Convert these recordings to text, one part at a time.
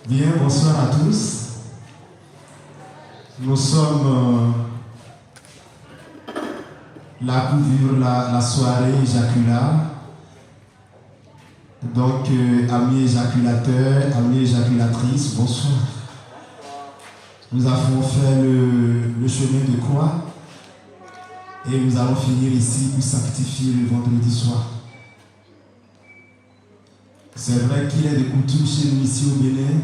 Bien, bonsoir à tous. Nous sommes là pour vivre la soirée éjaculat. Donc, amis éjaculateurs, amis éjaculatrices, bonsoir. Nous avons fait le chemin de croix et nous allons finir ici pour sanctifier le vendredi soir. C'est vrai qu'il est de coutume chez nous ici au Bénin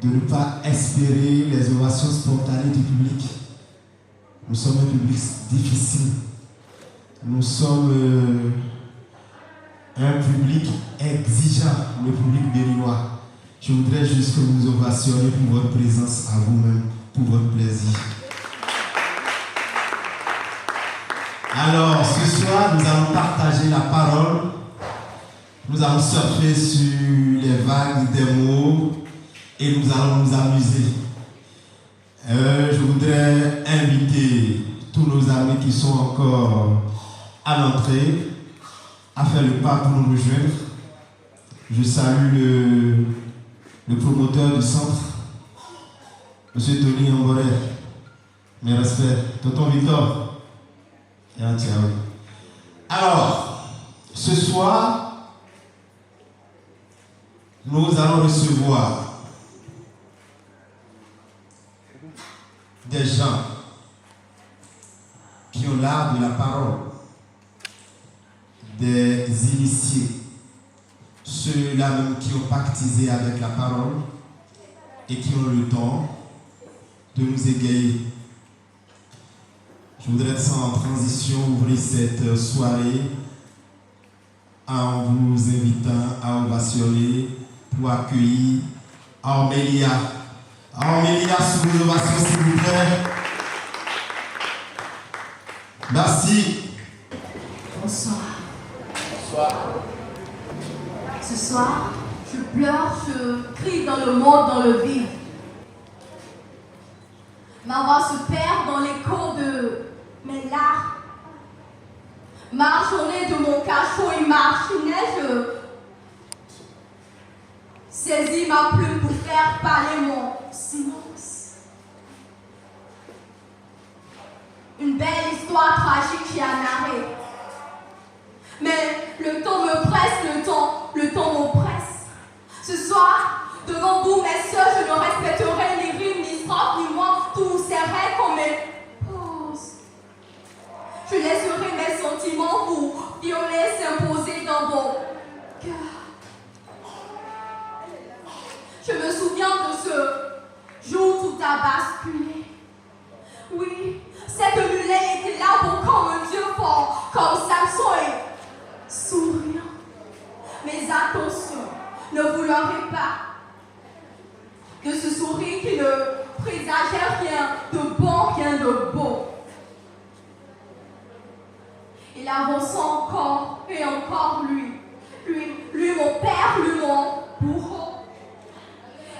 de ne pas espérer les ovations spontanées du public. Nous sommes un public difficile. Nous sommes un public exigeant, le public béninois. Je voudrais juste que vous ovationniez pour votre présence à vous-même, pour votre plaisir. Alors, ce soir, nous allons partager la parole. Nous allons surfer sur les vagues des mots et nous allons nous amuser. Je voudrais inviter tous nos amis qui sont encore à l'entrée à faire le pas pour nous rejoindre. Je salue le promoteur du centre, M. Tony Amboré. Mes respects. Tonton Victor. Alors, ce soir, nous allons recevoir des gens qui ont l'art de la parole, des initiés, ceux-là même qui ont pactisé avec la parole et qui ont le temps de nous égayer. Je voudrais sans transition ouvrir cette soirée en vous invitant à ovationner pour accueillir Armélia. Armélia, sous l'ovation, s'il vous plaît. Merci. Bonsoir. Bonsoir. Ce soir, je pleure, je crie dans le monde, dans le vide. Ma voix se perd dans l'écho de mes larmes. Ma journée de mon cachot imaginé, je saisis ma plume pour faire parler mon silence. Une belle histoire tragique qui a narré. Mais le temps me presse, le temps m'oppresse. Ce soir, devant vous, mes soeurs, je ne respecterai ni rime, ni strophe, ni moi, tout serait comme mes pauses. Je laisserai mes sentiments vous violer, s'imposer dans vos cœurs. Je me souviens de ce jour où tout a basculé. Oui, cette mulet était là pour comme un dieu fort, comme Samson et souriant. Mais attention, ne vous leurrez pas de ce sourire qui ne présageait rien de bon, rien de beau. Il avançait encore et encore lui mon père, lui mon bourreau.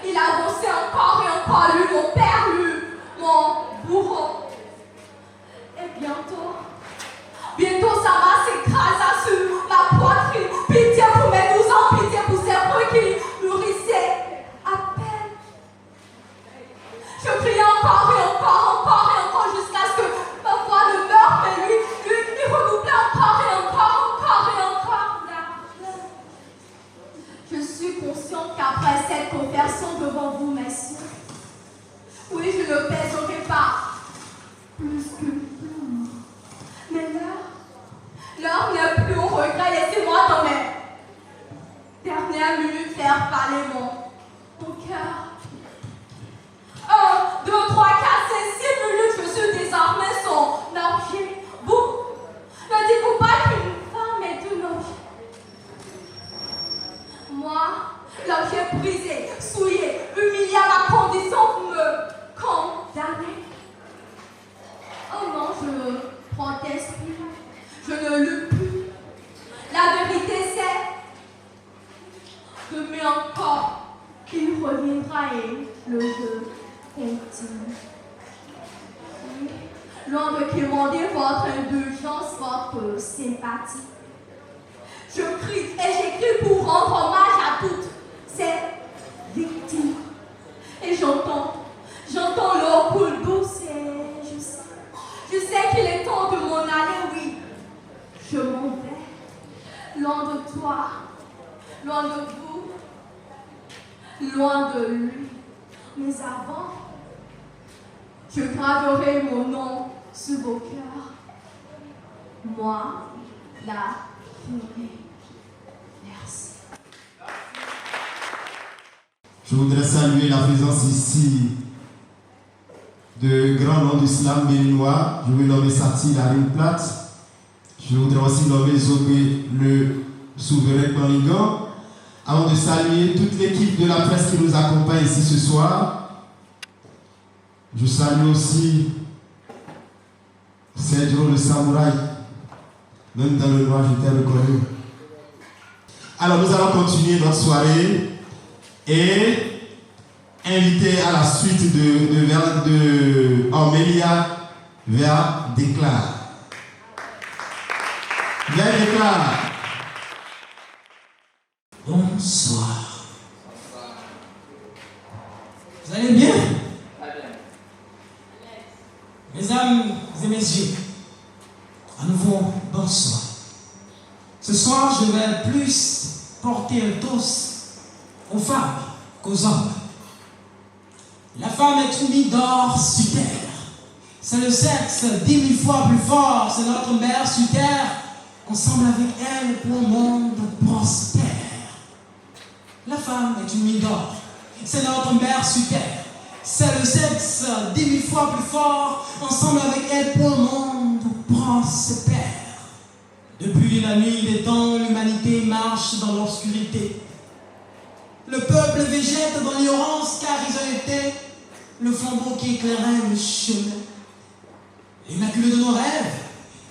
Il avançait encore et encore, lui mon père, lui mon bourreau. Et bientôt ça va s'écraser sur ma poitrine. Pitié pour mes 12 ans, pitié pour ces fruits qui nourrissaient à peine. Je criais encore et encore jusqu'à ce que ma voix ne meure, mais lui redoublait encore et encore. Je suis consciente qu'après cette conversion devant vous, messieurs, oui, je ne pèserai pas plus que l'heure. Mais l'heure n'est plus au regret. Laissez-moi dans mes dernières minutes faire parler mon cœur. leurs pieds brisés, souillés, humiliés à ma condition, vous me condamnez. Oh non, je proteste plus, je ne lutte plus. La vérité c'est que, mais encore, il reviendra et le jeu continue. Oui, loin de quémander votre indulgence, votre sympathie. Je crie et j'écris pour rendre hommage à toutes ces victimes. Et j'entends l'eau coule douce et je sais qu'il est temps de m'en aller, oui. Je m'en vais, loin de toi, loin de vous, loin de lui. Mais avant, je graverai mon nom sur vos cœurs. Moi, la furie. Merci. Je voudrais saluer la présence ici de grands noms d'islam béninois. Je vais nommer Sati Larine Plate. Je voudrais aussi nommer Zobé le souverain Manigan. Avant de saluer toute l'équipe de la presse qui nous accompagne ici ce soir, je salue aussi Sergio le samouraï. Même dans le noir, je t'ai reconnu. Alors nous allons continuer notre soirée et inviter à la suite de Ormélia vers Déclare. Vers Déclare. Bonsoir. Vous allez bien? Mesdames et messieurs, à nouveau, bonsoir. Ce soir, je vais plus porter un toast aux femmes qu'aux hommes. La femme est unie d'or sur terre. C'est le sexe 10 000 fois plus fort. C'est notre mère sur terre. Ensemble avec elle, pour le monde prospère. La femme est unie d'or. C'est notre mère sur terre. C'est le sexe 10 000 fois plus fort. Ensemble avec elle, pour le monde prospère. Depuis la nuit des temps, l'humanité marche dans l'obscurité. Le peuple végète dans l'ignorance car ils ont été le flambeau qui éclairait le chemin. L'immaculé de nos rêves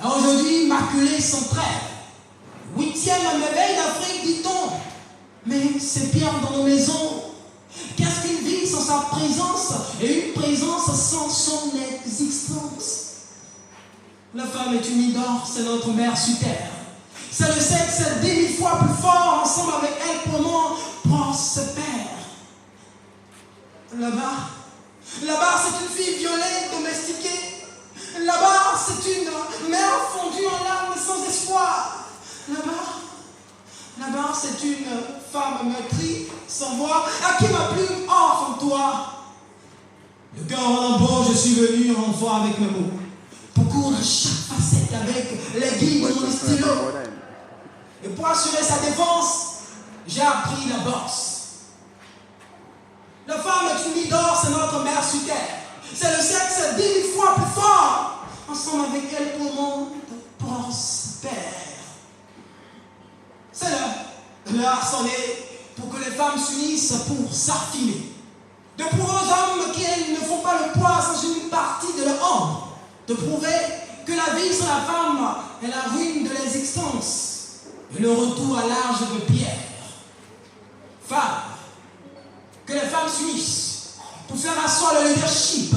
a aujourd'hui maculé son trêve. 8e merveille d'Afrique, dit-on. Mais c'est pire dans nos maisons. Qu'est-ce qu'une vie sans sa présence et une présence sans son existence? La femme est unie d'or, c'est notre mère sur terre. C'est le sexe 10 000 fois plus fort, ensemble avec elle pour moi prospère. Là-bas c'est une fille violée, domestiquée. Là-bas c'est une mère fondue en larmes sans espoir. Là-bas c'est une femme meurtrie, sans voix, à qui ma plume offre en toi. Le cœur en lambeaux, je suis venu en fois avec mes mots, pour coudre chaque facette avec les guides de mon stylo. Et pour assurer sa défense, j'ai appris la bosse. La femme est unie d'or, c'est notre mère sur terre. C'est le sexe 10 000 fois plus fort. Ensemble avec elle, pour le monde prospère. C'est l'heure sonnée pour que les femmes s'unissent pour s'affiner. De prouver aux hommes qu'ils ne font pas le poids sans une partie de leur ombre. De prouver que la vie sans la femme est la ruine de l'existence et le retour à l'âge de pierre. Femmes, que les femmes s'unissent pour faire asseoir le leadership.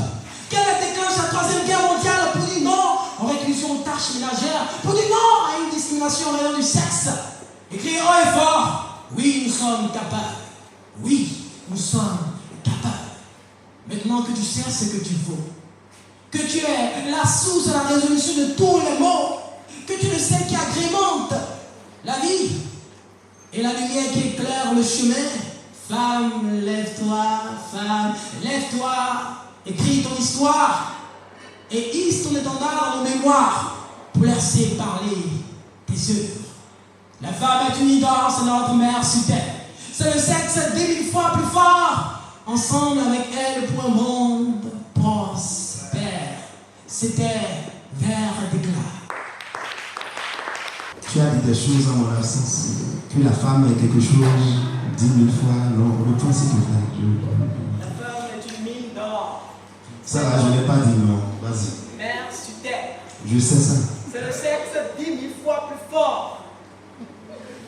Qu'elle déclenche la 3e guerre mondiale pour dire non aux réclusions aux tâches ménagères, pour dire non à une discrimination en raison du sexe. Et crier haut et fort, oui, nous sommes capables. Oui, nous sommes capables. Maintenant que tu sais ce que tu vaux, que tu es la source de la résolution de tous les maux, que tu le sais qui agrémente la vie et la lumière qui éclaire le chemin. Femme, lève-toi, femme, lève-toi, écris ton histoire et hisse ton étendard dans nos mémoires pour laisser parler tes œuvres. La femme est unie d'or, c'est notre mère sur terre. C'est le sexe 10 000 fois plus fort. Ensemble avec elle pour un monde prospère. C'était vers Déclare. Tu as dit des choses en mon absence. Que la femme est quelque chose 10 000 fois, non, reprends s'il te plaît. La femme est une mine d'or. Ça va, je n'ai pas dit non. Vas-y. Mère, tu t'aimes. Je sais ça. C'est le sexe 10 000 fois plus fort.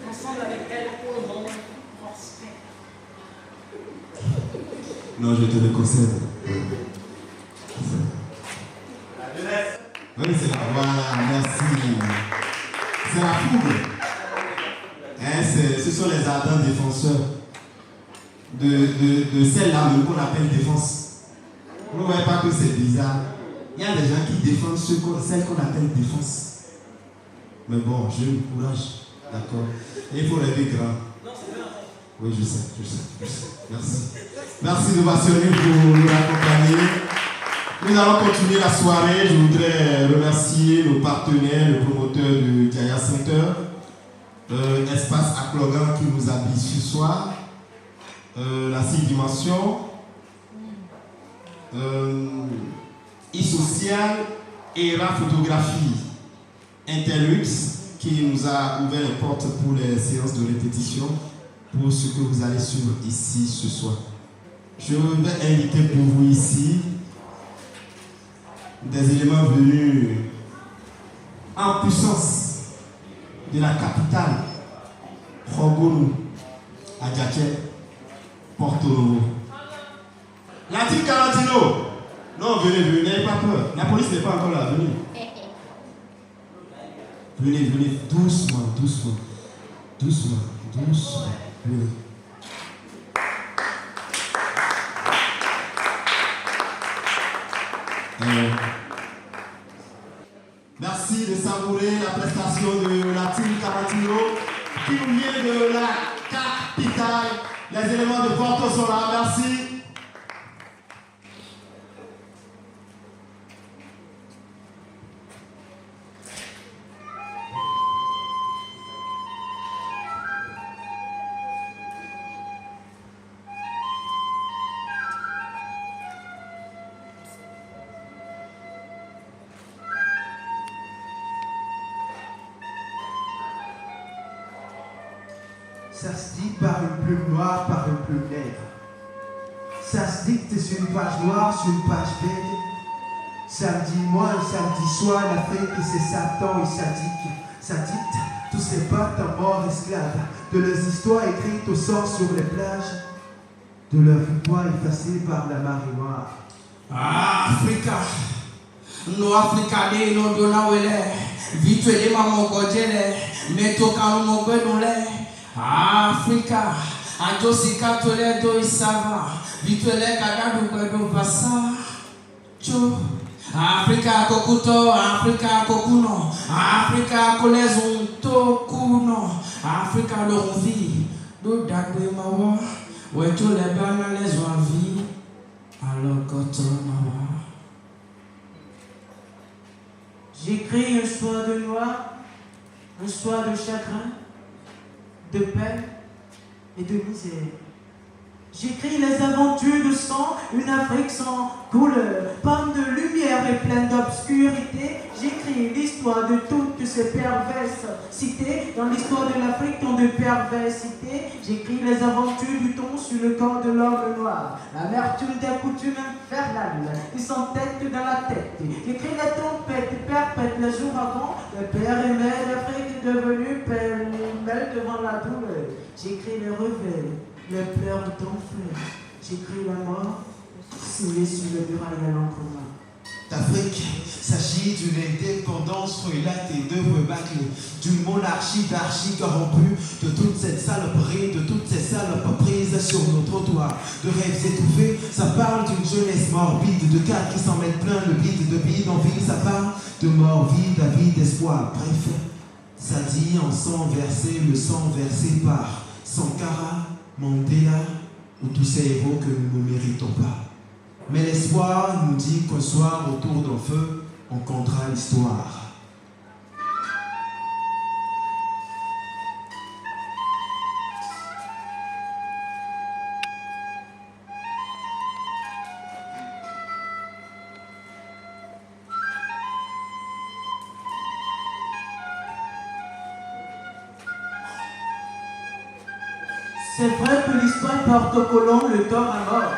Ensemble avec elle pour le monde prospère. Non, je te le concède. Oui, c'est la voilà, merci. C'est la fougue. Hein, ce sont les ardents défenseurs de celle-là même qu'on appelle défense. Vous ne voyez pas que c'est bizarre. Il y a des gens qui défendent celle qu'on appelle défense. Mais bon, j'ai le courage. D'accord. Et il faut rêver grand. Oui, je sais. Merci. Merci de m'assurer pour nous accompagner. Nous allons continuer la soirée. Je voudrais remercier nos partenaires, le promoteur du Gaia Center, Espace Aklogan qui nous habille ce soir, la 6 dimensions, e-social, ERA Photographie, Interlux qui nous a ouvert les portes pour les séances de répétition pour ce que vous allez suivre ici ce soir. Je vais inviter pour vous ici des éléments venus en puissance de la capitale, Rogonou, Adjaké, Porto Novo. La team Carantino. Non, venez, n'ayez pas peur. La police n'est pas encore là, venez. Venez, doucement. Venez. Merci de savourer la prestation de la team Carantino qui nous vient de la capitale. Les éléments de Porto sont là, merci. Ça se dit par une plume noire, par une plume nègre. Ça se dicte sur une page noire, sur une page belle. Samedi mois, samedi soir, l'Afrique c'est Satan et sadique. Ça dicte tous ces peuples morts esclaves, de leurs histoires écrites au sang sur les plages, de leur victoire effacée par la marée noire. Africa, no Africa de no dona wele, vituele maman godjele, metoka no gwenole. Africa, Anjosika Toledo Isava, Vituele Kadadu Kwedo Vasa, Cho, Africa Kokuto, Africa Kokuno, Africa Kolezon Tokuno, Africa Lonvi, Do Dagwe Mawa, Weto Lebana les Wavi, alors Kotonawa. J'écris un soir de noir, un soir de chagrin, de peine et de misère. J'écris les aventures de sang, une Afrique sans couleur, pleine de lumière et pleine d'obscurité. J'écris l'histoire de toutes ces perverses cités. Dans l'histoire de l'Afrique, tant de perversité. J'écris les aventures du ton sur le corps de l'homme noir. L'amertume des coutumes infernales qui s'entêtent dans la tête. J'écris les tempêtes perpètes, les ouragans, le père et mère d'Afrique devenus pêle-mêle devant la douleur. J'écris les revers, les pleurs d'enfer. J'écris la mort, signée sur le muraille à l'encre noire. D'Afrique s'agit d'une indépendance frustrée et de rebâcle, d'une monarchie d'archi corrompue, de toute cette saloperie, de toutes ces salopes prises sur nos trottoirs, de rêves étouffés. Ça parle d'une jeunesse morbide, de cadres qui s'en mettent plein le bide, de bidonville. Ça parle de mort vide à vie d'espoir. Bref, ça dit en sang versé, le sang versé par Sankara, Mandela ou tous ces héros que nous ne méritons pas. Mais l'espoir nous dit qu'un soir, autour d'un feu, on comptera l'histoire. C'est vrai que l'histoire porte au colon le tort à mort.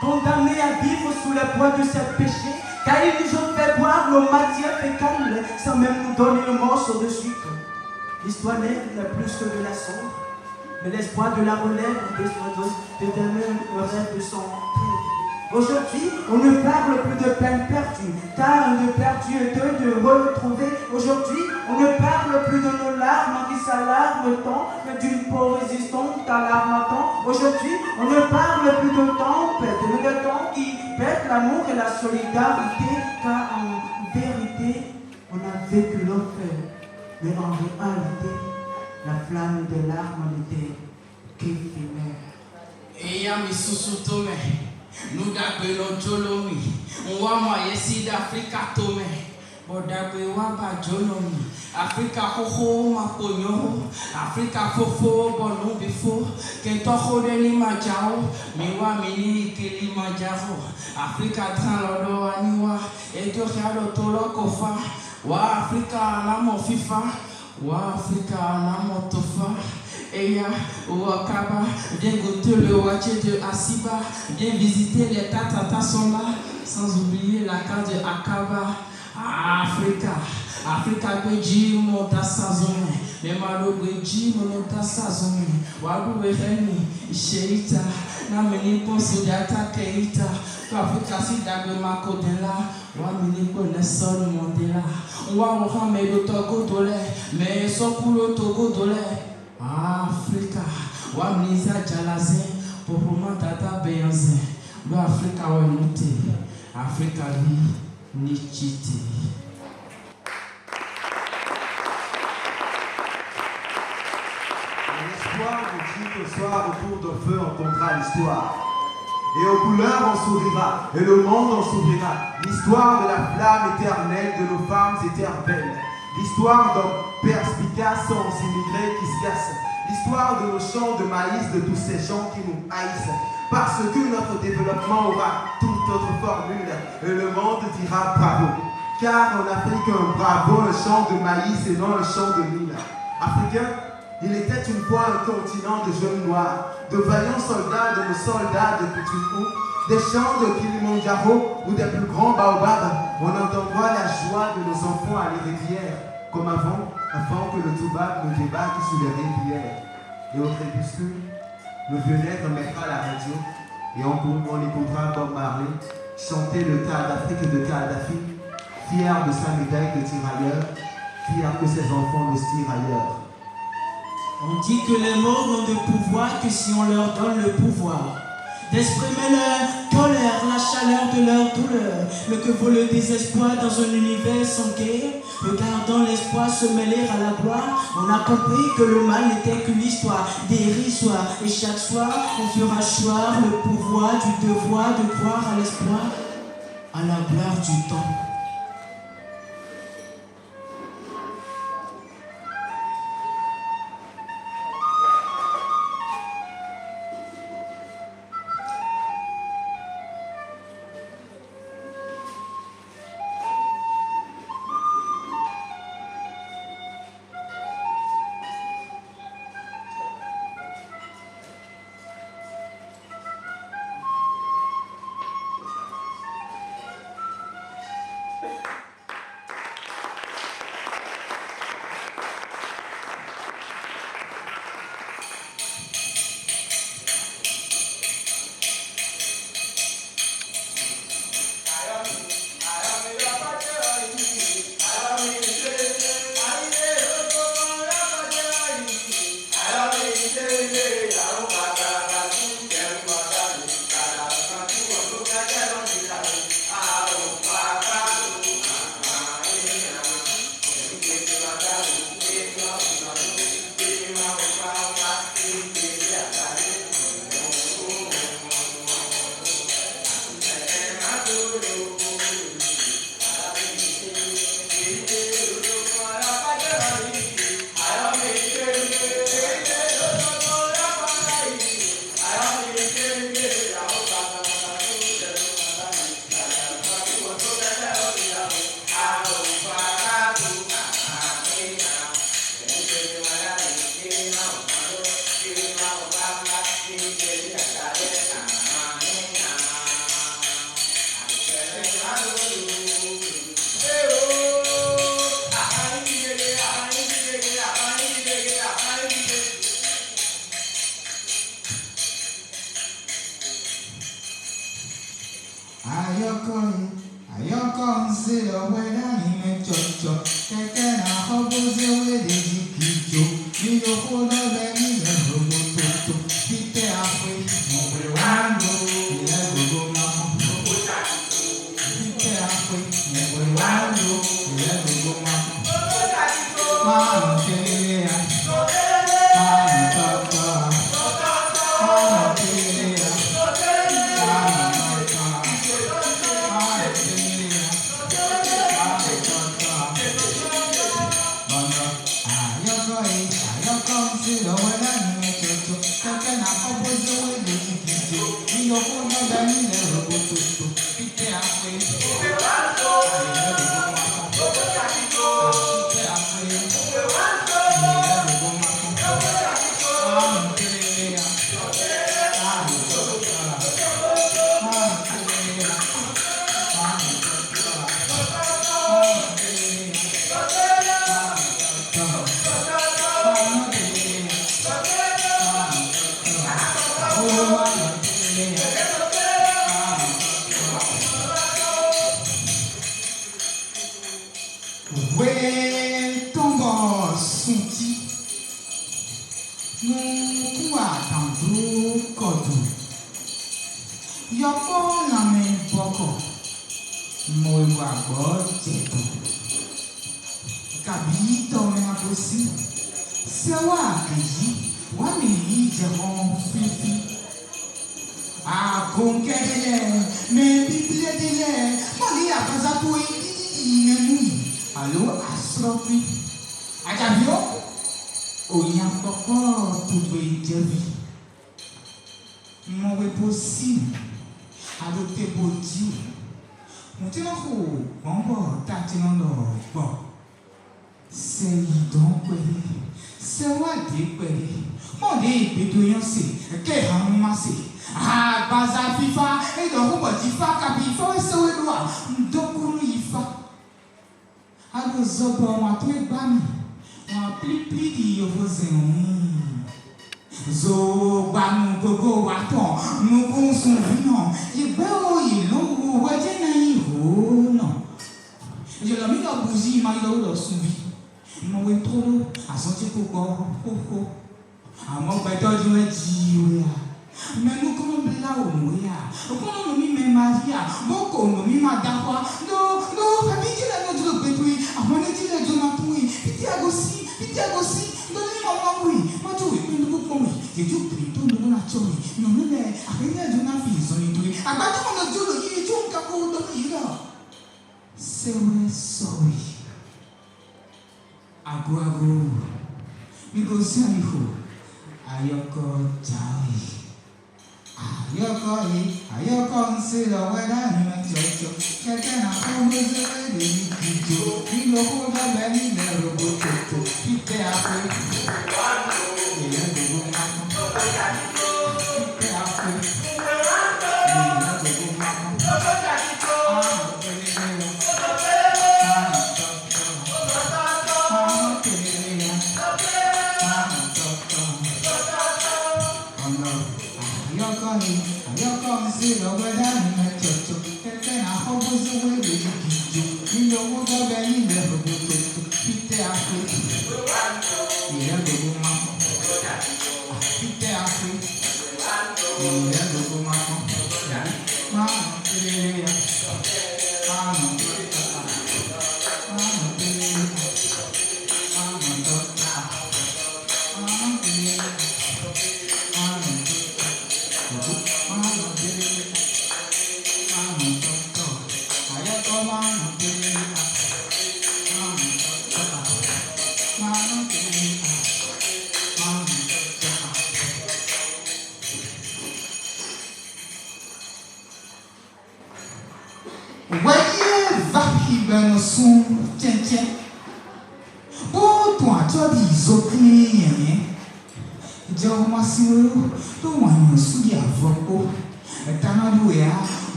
Condamnés à vivre sous le poids de ces péchés, car ils nous ont fait boire nos matières fécales sans même nous donner un morceau de sucre. L'histoire n'est plus que de la sombre, mais l'espoir de la relève des oiseaux détermine un rêve de son rêve. Aujourd'hui, on ne parle plus de peine perdue, car de perdu et de retrouver. Aujourd'hui, on ne parle plus de nos larmes qui s'alarment tant, mais d'une peau résistante à l'armatant. Aujourd'hui, on ne parle plus de tempête, mais de temps qui pète l'amour et la solidarité, car en vérité, on a vécu l'enfer, mais en réalité, la flamme des larmes n'était qu'éphémère. Et y'a mis sous Tomé, nous d'abord Jolomi, on voit moi ici d'Afrique Tomé, bon d'abord wa Jolomi, Afrique Hoho ma pogno, Afrique Fofo bon non bifo, que toho de Limajao, miwa mini Kilimanjaro, Afrique Tranlodo aniwa, et que regarde tolo kofa, wa Afrique la mon FIFA, wa Afrique la mon tofa. Eya, Wakaba, viens goûter le watché de Asiba, viens visiter les Tatata sont là, sans oublier la carte de Akaba. Africa, Africa Beji monta sazone, mais malo Beji monta sazone, Wabu Reni, Sheita, Namini Ponso Data Keita, Africa si d'agre Makodela, Wamini Koneson Mondela, Wawame de Togo Dole, mais Sokulo Togo Dole. Africa, Wamniza Jalazen, Popoma Tata Beyanzen, do Africa Wenuti, Africa Nichiti. L'espoir nous dit que ce soir, autour d'un feu, on comptera l'histoire. Et aux couleurs, on sourira, et le monde en s'ouvrira. L'histoire de la flamme éternelle de nos femmes éternelles. L'histoire d'un perspicace sans immigrés qui se cassent. L'histoire de nos champs de maïs, de tous ces gens qui nous haïssent. Parce que notre développement aura toute autre formule. Et le monde dira bravo. Car en Afrique, un bravo, un champ de maïs et non un champ de mine. Africain, il était une fois un continent de jeunes noirs, de vaillants soldats, de nos soldats de Kutuku, des champs de Kilimanjaro ou des plus grands baobabs. On entendra la joie de nos enfants à les rivières, comme avant que le Toubab nous débarque sous les rivières. Et au crépuscule, le vieux-nègre mettra la radio et on écoutera Bob Marley chanter le tas d'Afrique de Kadhafi, fier de sa médaille de tirailleur, fier que ses enfants le tirent ailleurs. On dit que les morts n'ont de pouvoir que si on leur donne le pouvoir d'exprimer leur colère, la chaleur de leur douleur. Mais que vaut le désespoir dans un univers sans guerre? Regardant l'espoir se mêler à la gloire, on a compris que le mal n'était qu'une histoire dérisoire. Et chaque soir, on fera choir le pouvoir du devoir de croire à l'espoir, à la gloire du temps. Ayoko nzilo wena ime chocho keke na hobuze wede jikicho Niyo kuno beni lego tutu Pite afwe mwe wango Lego goma Pite afwe mwe wango Lego goma Mano kelea Mano tata Mano kelea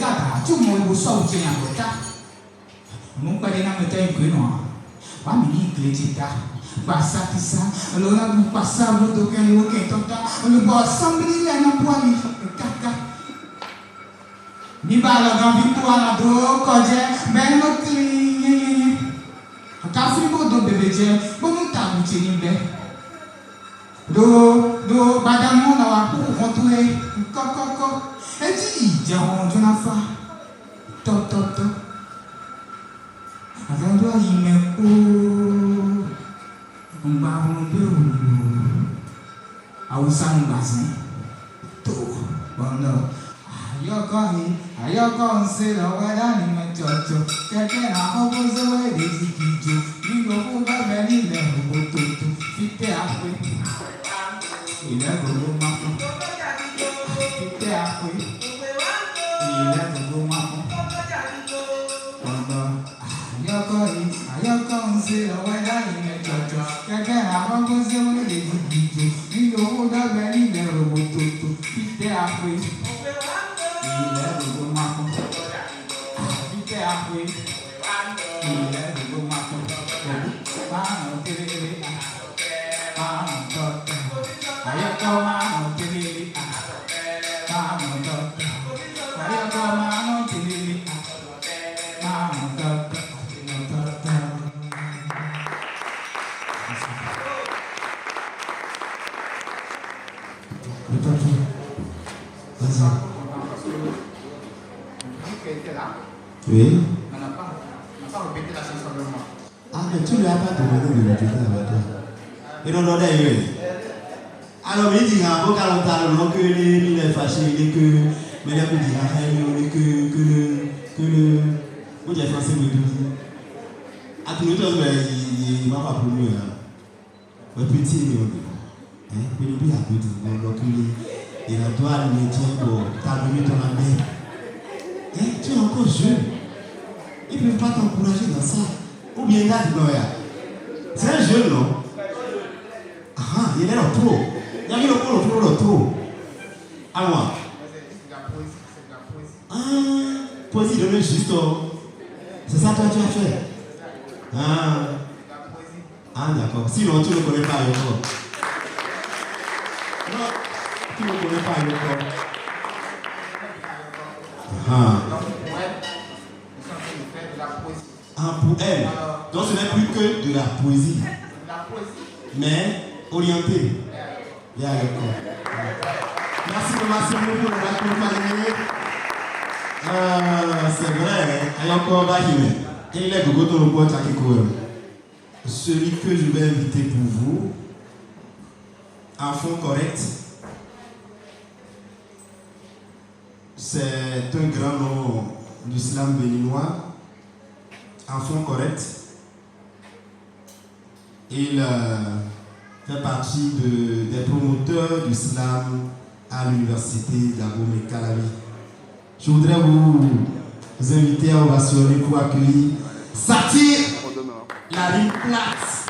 gata, tu m'as eu ça ou tu n'as pas. Mon père n'a pas été un noir. Pas mini clétita. Basa tisa, l'on a bu passa, l'on doit gagner au quintonta, le boss s'embrouille à nos poignets. Kaka. Ni bala dans vie pour la do, codé, ben no clean. Kafri bo do bébé jẹ, bo nous tabu tini do badamu na wa kontoué, kokoko. Et dit, j'en j'en a fa. Top. Avant de y mettre on va un peu à où ça on va tout bon non ayoko c'est la weda ni machocho quelqu'un a opposé ouais des ikijo ni go pour va venir le bototo fite après il a go ma fite après il a go ma ayoko c'est la weda ni machocho quelqu'un a opposé ouais des ikijo ni go pour va venir le bototo fite après il a go ma fite après il a go ma mano tiriri mano tota ayoko mano tiriri mano tota ayoko mano tiriri mano tota Oui. On n'a pas répété la chanson de moi. Ah, mais tu ne lui as pas demandé de répéter avec toi. Et non, alors, il dit, quand on parle, que il est fâché, que mais il a dit, que le. Vous êtes français, vous dites. À tout le temps, il ne va pas pour nous. Mais petit, il a dit, donc il a droit de me dire, t'as donné ton amour. Tu es encore jeune. Ils ne peuvent pas t'encourager dans ça. Ou bien là, c'est un jeune, non? Ah, il est là trop. Il y a mis le trop. À moi. Ah, poésie de le juste. C'est ça que tu as fait. Ah, d'accord. Sinon, tu ne connais pas encore. Non, tu ne connais pas encore. Pour elle. Donc ce n'est plus que de la poésie. Mais orientée. Bien, d'accord. Merci beaucoup pour l'accompagner. C'est vrai, il y a encore Bahime. Il est Gogo Tolopo Takiko. Celui que je vais inviter pour vous, en fond correct, c'est un grand nom du slam béninois. En fond correct, il fait partie des promoteurs du slam à l'université d'Abomey Calavi. Je voudrais vous inviter à ovationner pour accueillir Satir, la ligne plate.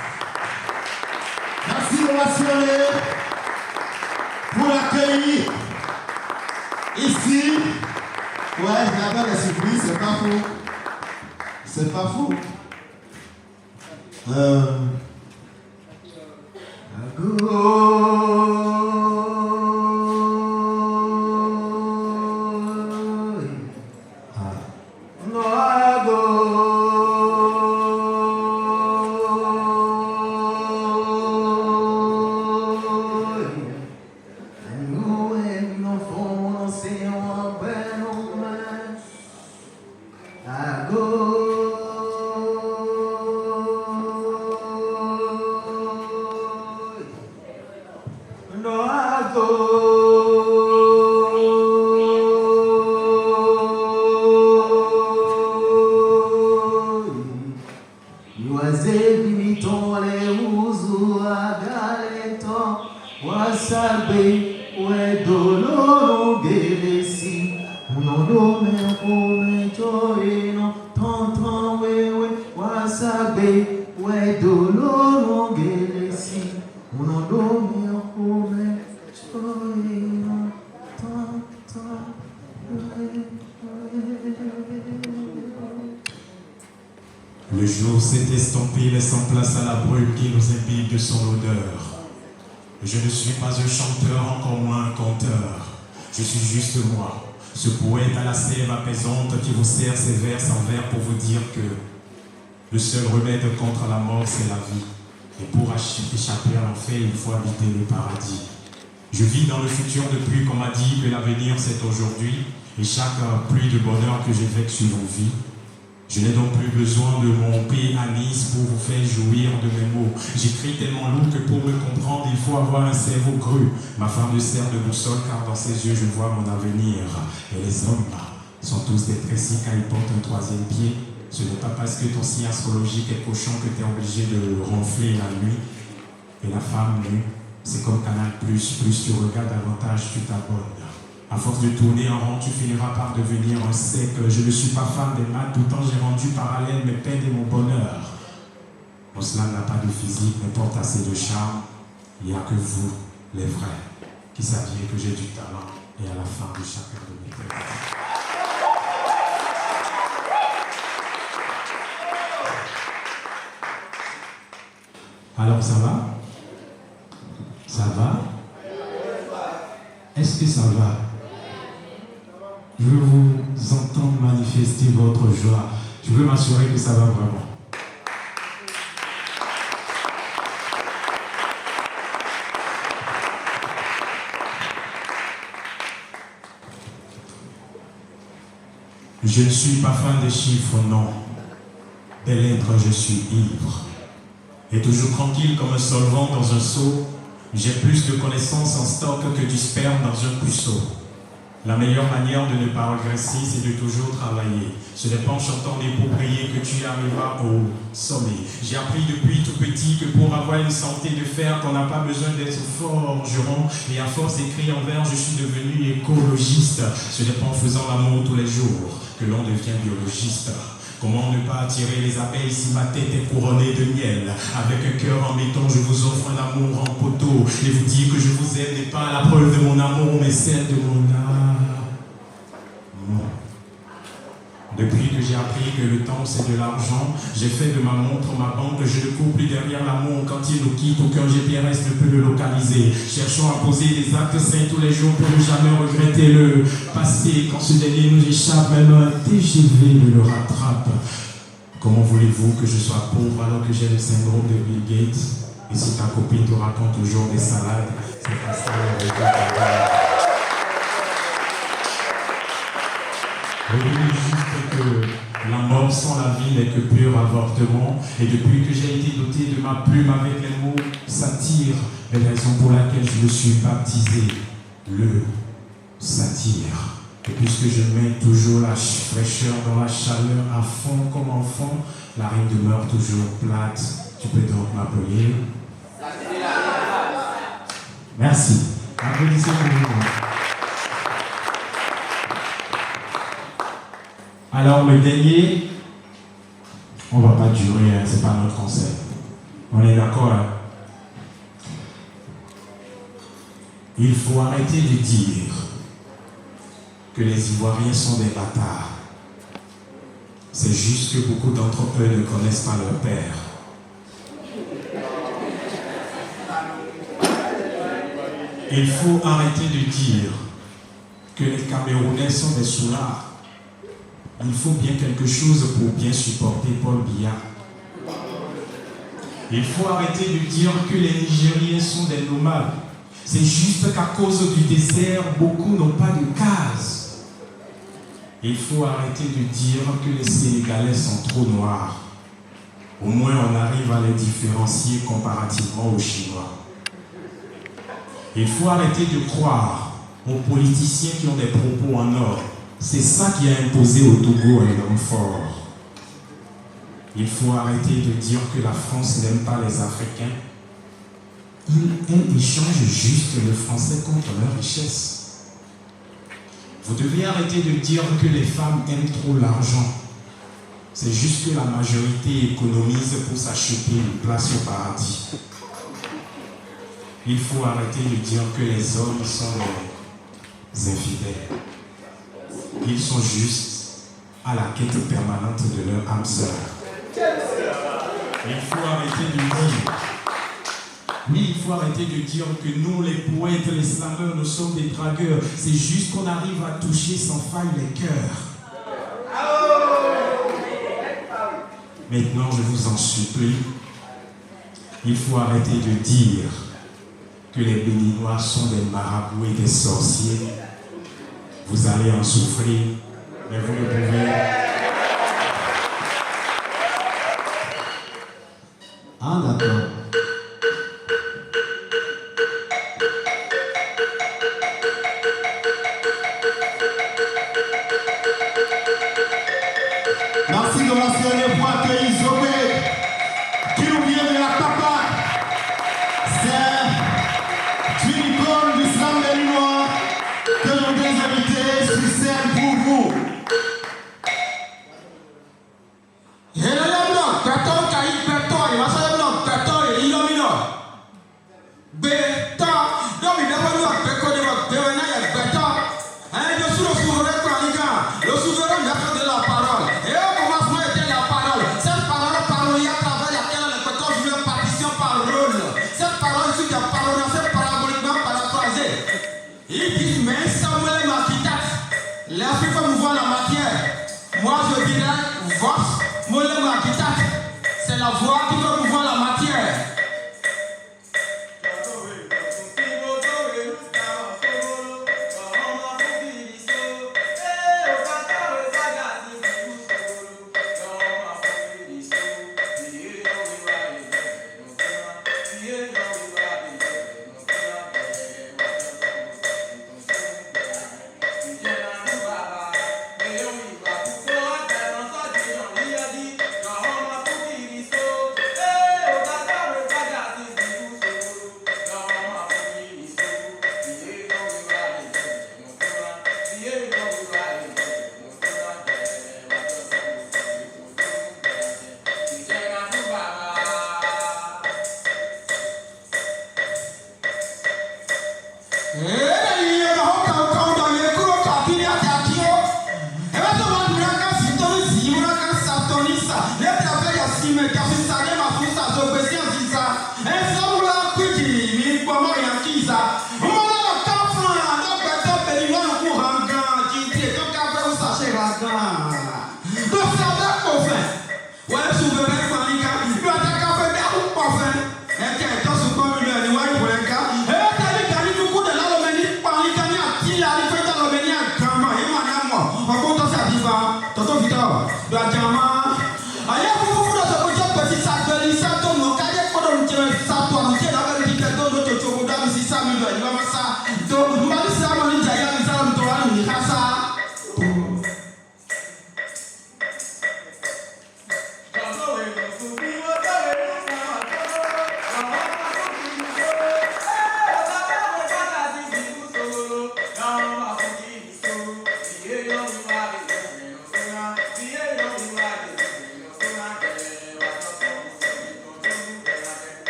Merci d'ovationner pour l'accueillir ici. Ouais, j'avais des surprises, c'est pas faux. C'est pas faux. Le jour s'est estompé, laissant place à la brume qui nous imbibe de son odeur. Je ne suis pas un chanteur, encore moins un conteur. Je suis juste moi, ce poète à la sève apaisante qui vous sert ses vers sans vers pour vous dire que le seul remède contre la mort, c'est la vie. Et pour échapper à l'enfer, il faut habiter le paradis. Je vis dans le futur depuis qu'on m'a dit que l'avenir, c'est aujourd'hui. Et chaque pluie de bonheur que j'évêque sur vos vies. Je n'ai donc plus besoin de mon pianiste pour vous faire jouir de mes mots. J'écris tellement lourd que pour me comprendre, il faut avoir un cerveau cru. Ma femme me sert de boussole car dans ses yeux, je vois mon avenir. Et les hommes sont tous des trécis car ils portent un troisième pied. Ce n'est pas parce que ton signe astrologique est cochon que tu es obligé de ronfler la nuit. Et la femme nue, c'est comme Canal+, plus tu regardes davantage, tu t'abonnes. À force de tourner en rond, tu finiras par devenir un sec. Je ne suis pas fan des maths, tout le temps j'ai rendu parallèle mes peines et mon bonheur. Mon slam n'a pas de physique, mais porte assez de charme. Il n'y a que vous, les vrais, qui saviez que j'ai du talent et à la fin de chacun de mes textes. Alors ça va? Ça va? Est-ce que ça va? Je veux vous entendre manifester votre joie. Je veux m'assurer que ça va vraiment. Je ne suis pas fan des chiffres, non. Des lettres, je suis ivre. Et toujours tranquille comme un solvant dans un seau, j'ai plus de connaissances en stock que du sperme dans un puceau. La meilleure manière de ne pas regresser, c'est de toujours travailler. Ce n'est pas en chantant des pour prier que tu arriveras au sommet. J'ai appris depuis tout petit que pour avoir une santé de fer, qu'on n'a pas besoin d'être forgeron. Et à force d'écrire en vers, je suis devenu écologiste. Ce n'est pas en faisant l'amour tous les jours que l'on devient biologiste. Comment ne pas attirer les abeilles si ma tête est couronnée de miel? Avec un cœur en béton, je vous offre un amour en poteau. Et vous dire que je vous aime n'est pas la preuve de mon amour, mais celle de mon âme. Depuis que j'ai appris que le temps c'est de l'argent, j'ai fait de ma montre ma banque. Je ne cours plus derrière l'amour. Quand il nous quitte, aucun GPS ne peut le localiser. Cherchons à poser des actes sains tous les jours pour ne jamais regretter le passé. Quand ce dernier nous échappe, même un TGV ne le rattrape. Comment voulez-vous que je sois pauvre alors que j'ai le syndrome de Bill Gates? Et si ta copine te raconte toujours des salades, c'est parce qu'elle est juste que la mort sans la vie n'est que pur avortement. Et depuis que j'ai été doté de ma plume avec les mots satire, les raisons pour laquelle je me suis baptisé, le satire. Et puisque je mets toujours la fraîcheur dans la chaleur à fond comme enfant, la rime demeure toujours plate. Tu peux donc m'appeler. Merci. Applaudissez pour vous. Alors le dernier, on ne va pas durer, hein, c'est pas notre concept. On est d'accord, hein? Il faut arrêter de dire que les Ivoiriens sont des bâtards. C'est juste que beaucoup d'entre eux ne connaissent pas leur père. Il faut arrêter de dire que les Camerounais sont des soulards. Il faut bien quelque chose pour bien supporter Paul Biya. Il faut arrêter de dire que les Nigériens sont des nomades. C'est juste qu'à cause du désert, beaucoup n'ont pas de cases. Il faut arrêter de dire que les Sénégalais sont trop noirs. Au moins, on arrive à les différencier comparativement aux Chinois. Il faut arrêter de croire aux politiciens qui ont des propos en or. C'est ça qui a imposé au Togo un homme fort. Il faut arrêter de dire que la France n'aime pas les Africains. Ils changent juste le français contre leur richesse. Vous devez arrêter de dire que les femmes aiment trop l'argent. C'est juste que la majorité économise pour s'acheter une place au paradis. Il faut arrêter de dire que les hommes sont les infidèles. Ils sont juste à la quête permanente de leur âme sœur. Il faut arrêter de dire. Oui, il faut arrêter de dire que nous, les poètes, les slameurs, nous sommes des dragueurs. C'est juste qu'on arrive à toucher sans faille les cœurs. Maintenant, je vous en supplie, il faut arrêter de dire que les Béninois sont des marabouts et des sorciers. Vous allez en souffrir, mais vous ne pouvez. Ah, d'accord. Merci de mentionner pour accueillir Zobé, qui nous vient de la Papa. C'est une icône du slam béninois que nous devons inviter sur scène pour vous. Moi je dirais, vox, molem architecte, c'est la voix qui veut pouvoir la matière.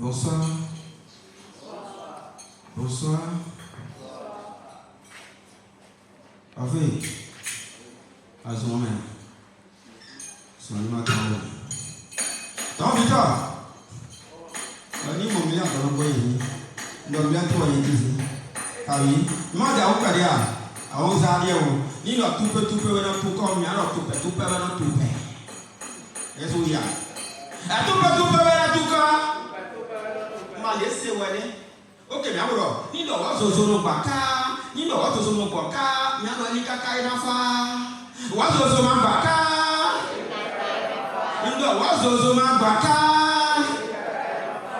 Bonsoir. Bonsoir. Avec. Azoumen. Soignement Traoré. Tant Victor. Ni mon meilleur dans le pays. Donc bien toi il dit. Ah oui. Moi j'ai au cadia. À aux arrières. Ni le tout peu dans tout comme alors tout peu dans tout peu. Est-ce qu'il y a? À tout peu dans tout cas. Ma laissez ouais. Ok, mais alors, ni le wa zozo no baka, ni le wa zozo no baka, mi ano ni kaka ina fa. Wa zozo ma baka. Ni le wa zozo ma baka.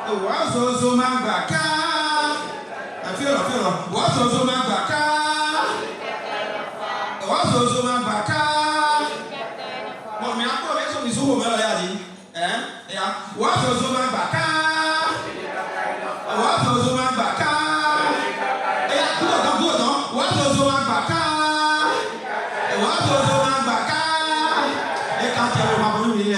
Wa zozo ma baka. Afiro. Wa zozo ma baka. Wa zozo ma baka. Bon, mais encore avec son discours, mais là il dit, ya, wa zozo ma baka. Wa zozo ma baka. Wa zozo ma baka. Wa zozo ma baka. Et quand tu as ma bonne il est.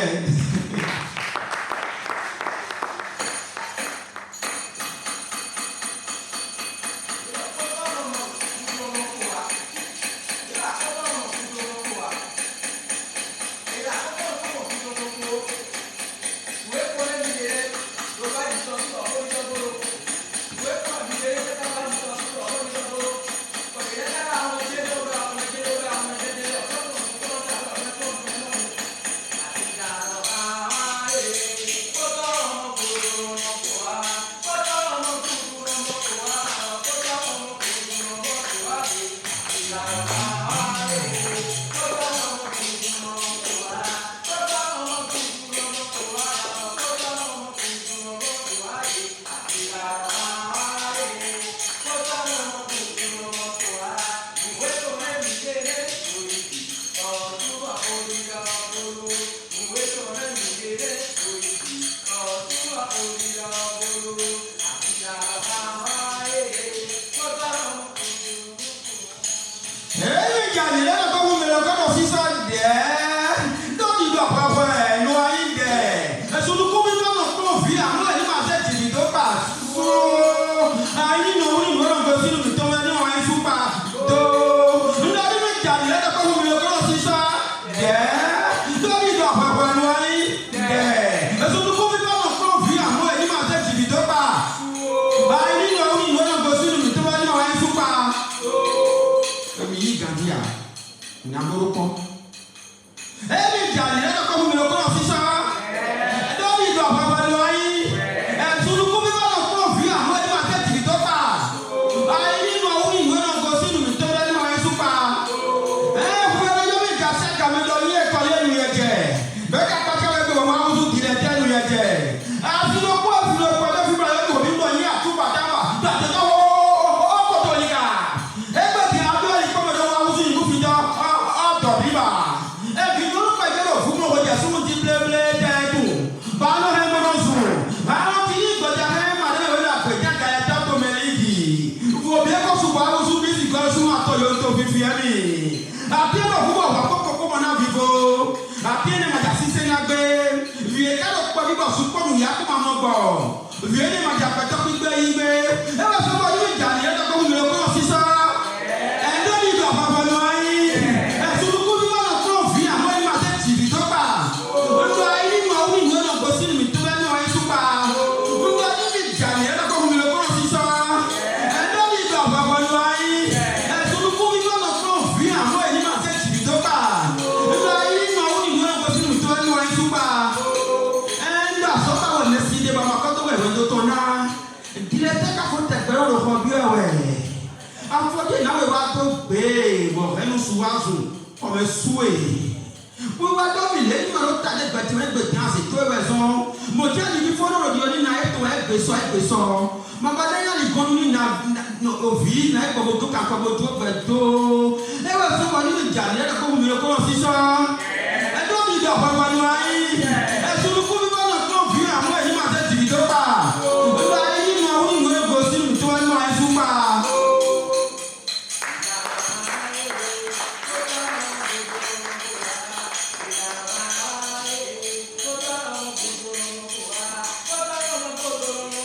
Thank you.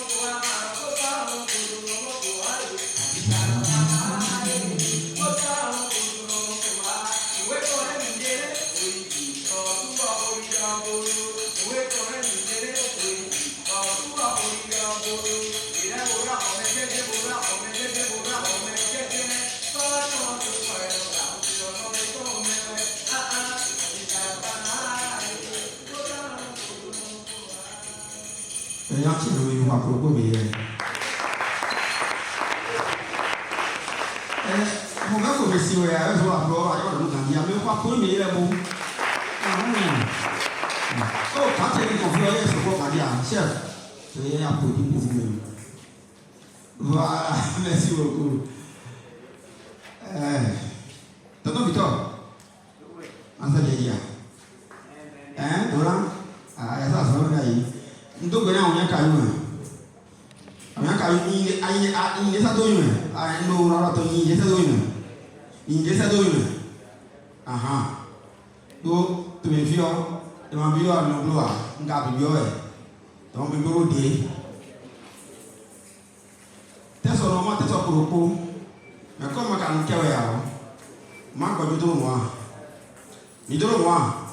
Voilà, merci beaucoup. Tonton Victor, on s'est dit, hein, Dolan, ah, ça, ça va aller. Nous devons aller en Yakaïou. En Yakaïou, il est ça d'où ah, nous, on a tenu, il est ça d'où il est ça d'où aha. Donc, tu me fies, tu m'as vu à nos gloires, on a vu, donc, le bureau de. T'es sur le moment, t'es sur le propos, mais comme on a un cœur, moi, je vais te le voir. Je te le vois.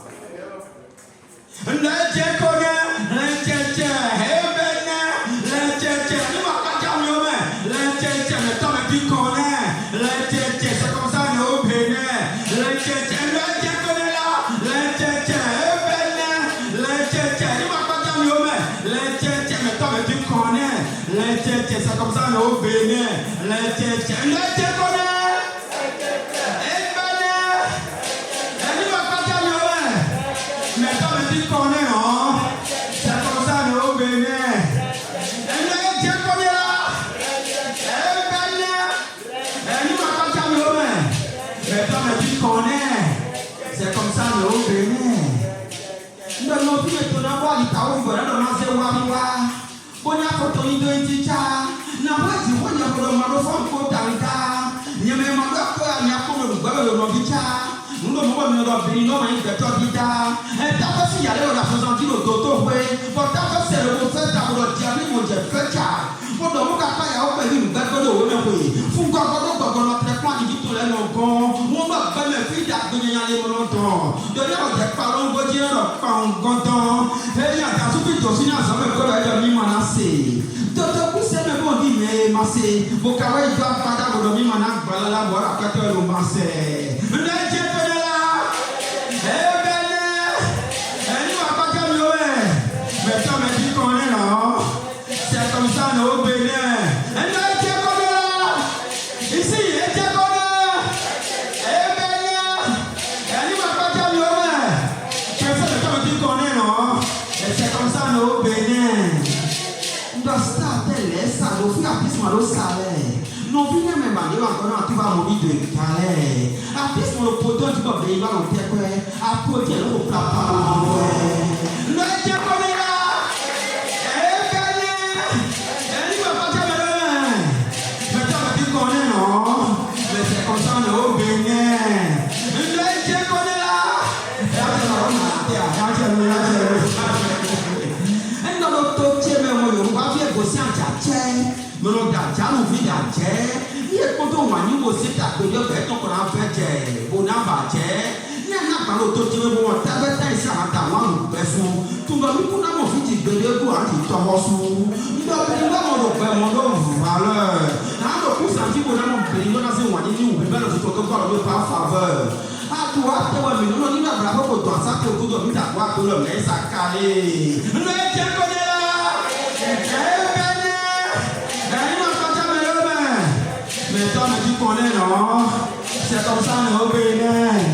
C'est comme ça, nous bénir.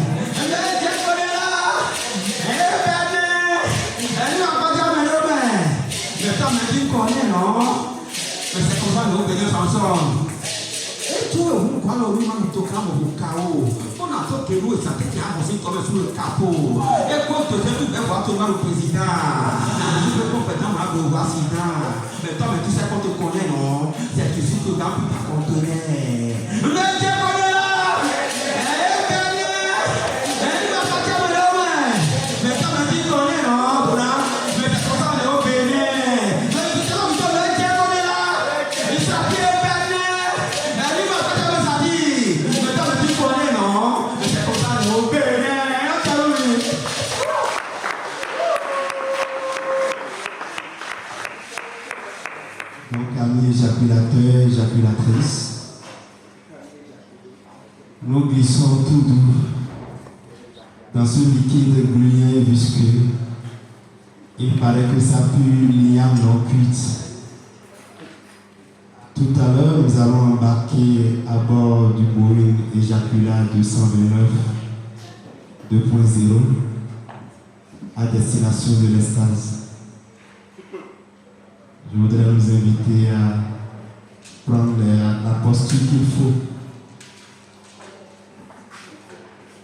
Éjaculateur, éjaculatrice, nous glissons tout doux dans ce liquide gluant et visqueux Il paraît que ça pue l'igname non cuite. Tout à l'heure, nous allons embarquer à bord du Boeing Ejacula 229 2.0 à destination de l'Estase. Je voudrais nous inviter à prendre la posture qu'il faut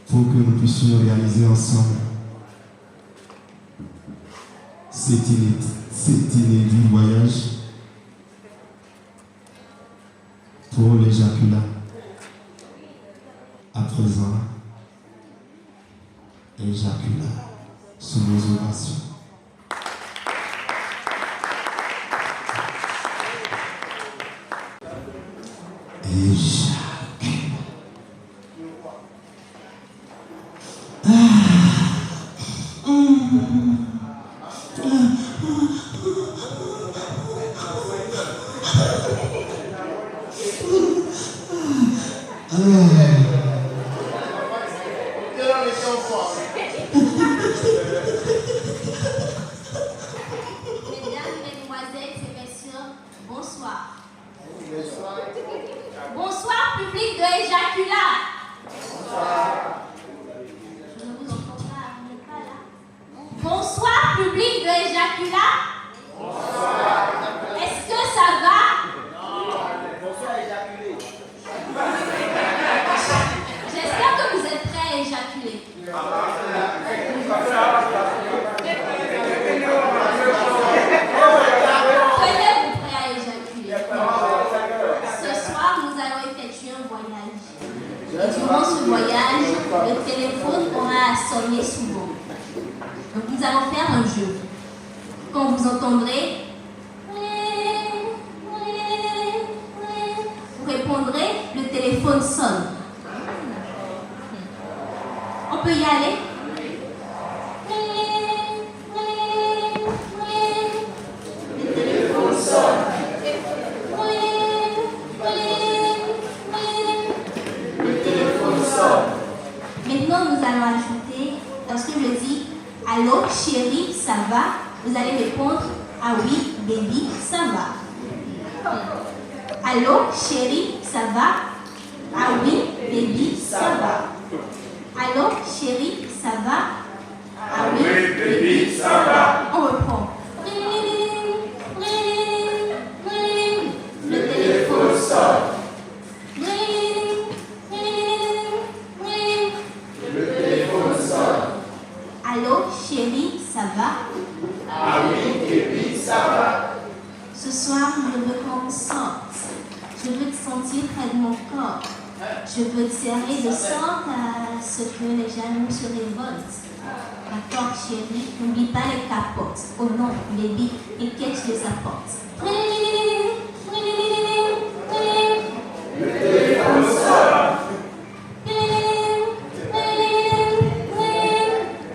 pour que nous puissions réaliser ensemble cet inédit voyage pour l'éjaculat. À présent, éjaculat sous nos ovations. Mesdames, mesdemoiselles et messieurs, bonsoir. Bonsoir, public de Éjaculat. Je ne vous entends pas, vous n'êtes pas là. Bonsoir, public de Éjaculat. Est-ce que ça va? J'espère que vous êtes prêts à éjaculer. Prenez-vous prêts à éjaculer. Ce soir, nous allons effectuer un voyage. Et durant ce voyage, le téléphone aura à sonner souvent. Donc nous allons faire un jeu. Quand vous entendrez, vous répondrez, le téléphone sonne. On peut y aller? Le téléphone sonne. Le téléphone sonne. Maintenant, nous allons ajouter, lorsque je dis allô, chérie, ça va? Vous allez répondre ah oui, baby, ça va. Allô, chérie, ça va? Ah oui, baby, ça va. Allô, chérie, ça va? Ah oui, baby, ça va. On reprend. Le téléphone sonne. Le téléphone sonne. Allô, chérie, ça va? Ah oui, baby, ça va. Ce soir, je veux qu'on sorte. Je veux te sentir près de mon corps. Je veux te serrer de sorte à ce que les jaloux se révoltent. D'accord, chérie, n'oublie pas les capotes. Oh non, baby, inquiète, je les apporte. Le téléphone sonne.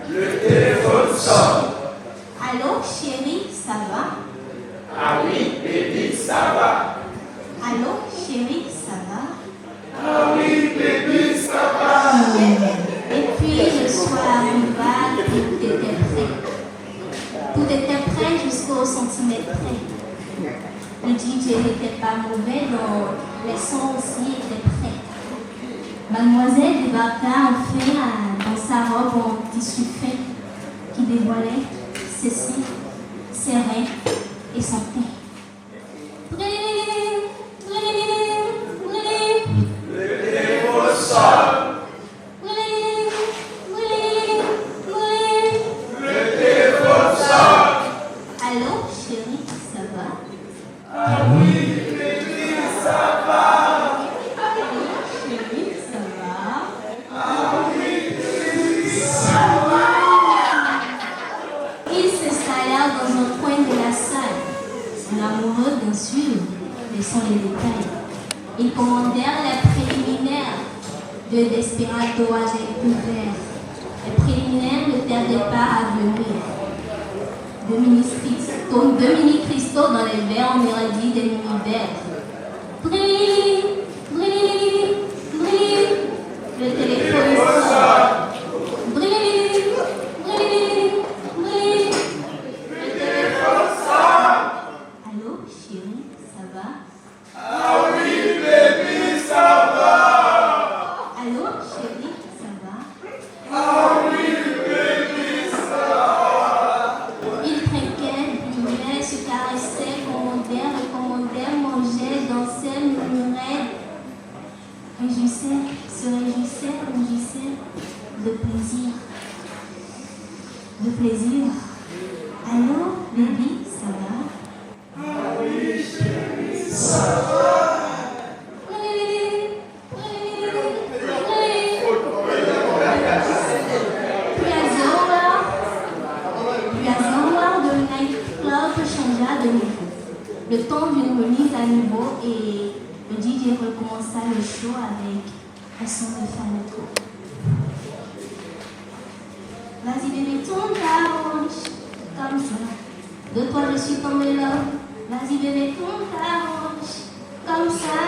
Le téléphone sonne. Allô, chérie, ça va? Ah oui, baby, ça va. Allô, chérie, ça va? Ah oui, baby, ça va. Et puis le soir arriva et tout était prêt. Tout était prêt jusqu'au centimètre près. Le DJ n'était pas mauvais, donc les sons aussi étaient prêts. Mademoiselle débarqua enfin dans sa robe en tissu fin qui dévoilait ses seins, ses reins et son teint. Allô, chérie, ça va? Ah oui, baby, ça va. Chérie, ça va? Ah oui, baby, ça va. Ils s'installèrent dans un coin de la salle. L'amoureux, bien sûr, laissant les détails. Ils commandèrent les préliminaires de Desperado avec Couvert. Les préliminaires ne tardaient pas à venir. Dominique Christo dans les verres en mélodie des univers. Le téléphone sonne. Le Le temps d'une remise à niveau et le DJ recommença le show avec un son de flamenco. Vas-y bébé, tourne ta hanche, comme ça. De toi je suis tombée là. Vas-y bébé, tourne ta hanche, comme ça.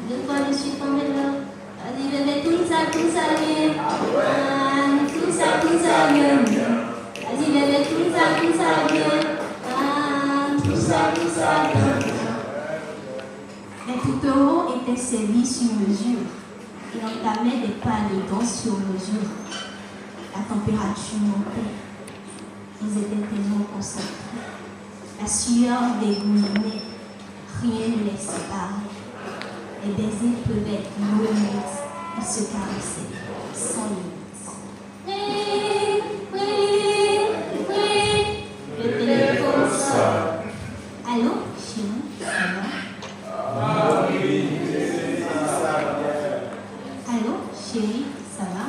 De toi je suis tombée là. Vas-y bébé, tout ça vient. Tout ça vient. Vas-y bébé, tout ça vient. Tout ça vient. Les tutos étaient servis sur mesure. Il entamait des pas élégants sur mesure. La température montait. Ils étaient tellement concentrés. La sueur dégoulinait. Rien ne les séparait. Les baisers peuvent être no limites. Ils se caressaient sans limite. Oui, oui, oui. Le téléphone sonne. Allô, chérie, ça va? Allô, chérie, ça va?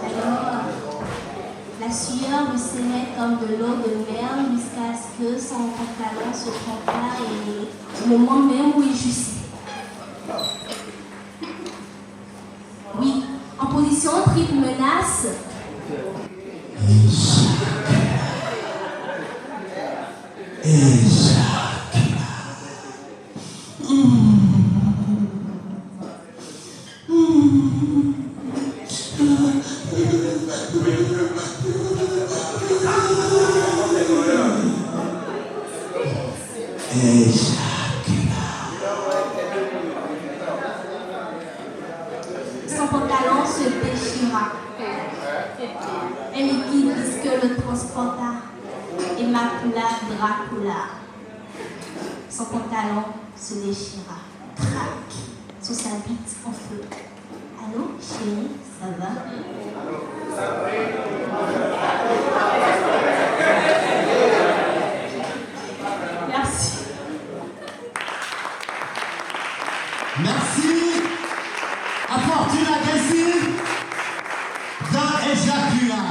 Alors, la sueur ruisselait comme de l'eau de mer jusqu'à ce que son pantalon se trempa et au moment même où il jouissait. Oui, en position triple menace. Son pantalon se déchira. Un liquide visqueux le transporta et macula Dracula. Son pantalon se déchira. Crac sous sa bite en feu. Allô, chérie, ça va? Merci. Merci à Fortune Agressive dans Ejacula.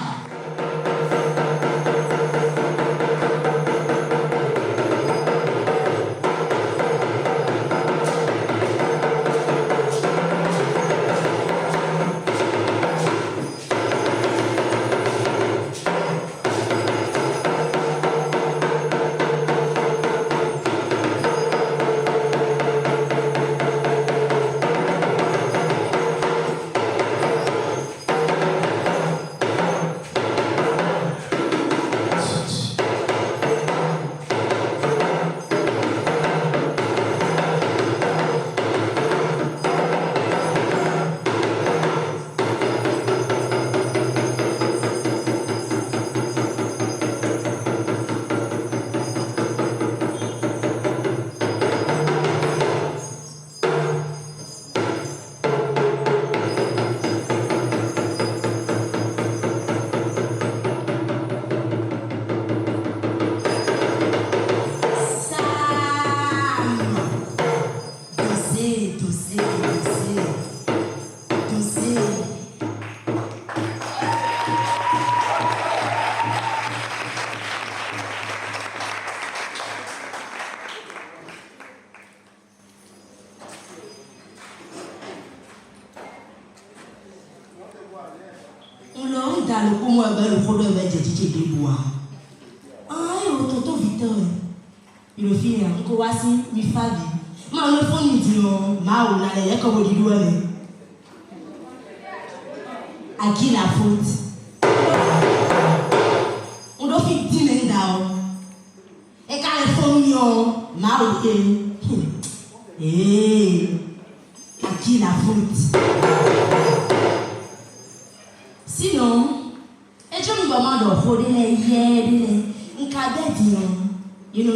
le comment le problème avec Titi de bois. Ah, il tonton Victor. Il le fait encore voici mi fabi. Ma le fond ni dit non, ma ou la les comme dit doit mais. À qui la faute? On doit faire 10 000 down. Et quand les familles ma ou à qui la faute? Sinon, et je me demande de rôder les yeux, un cadet dit non,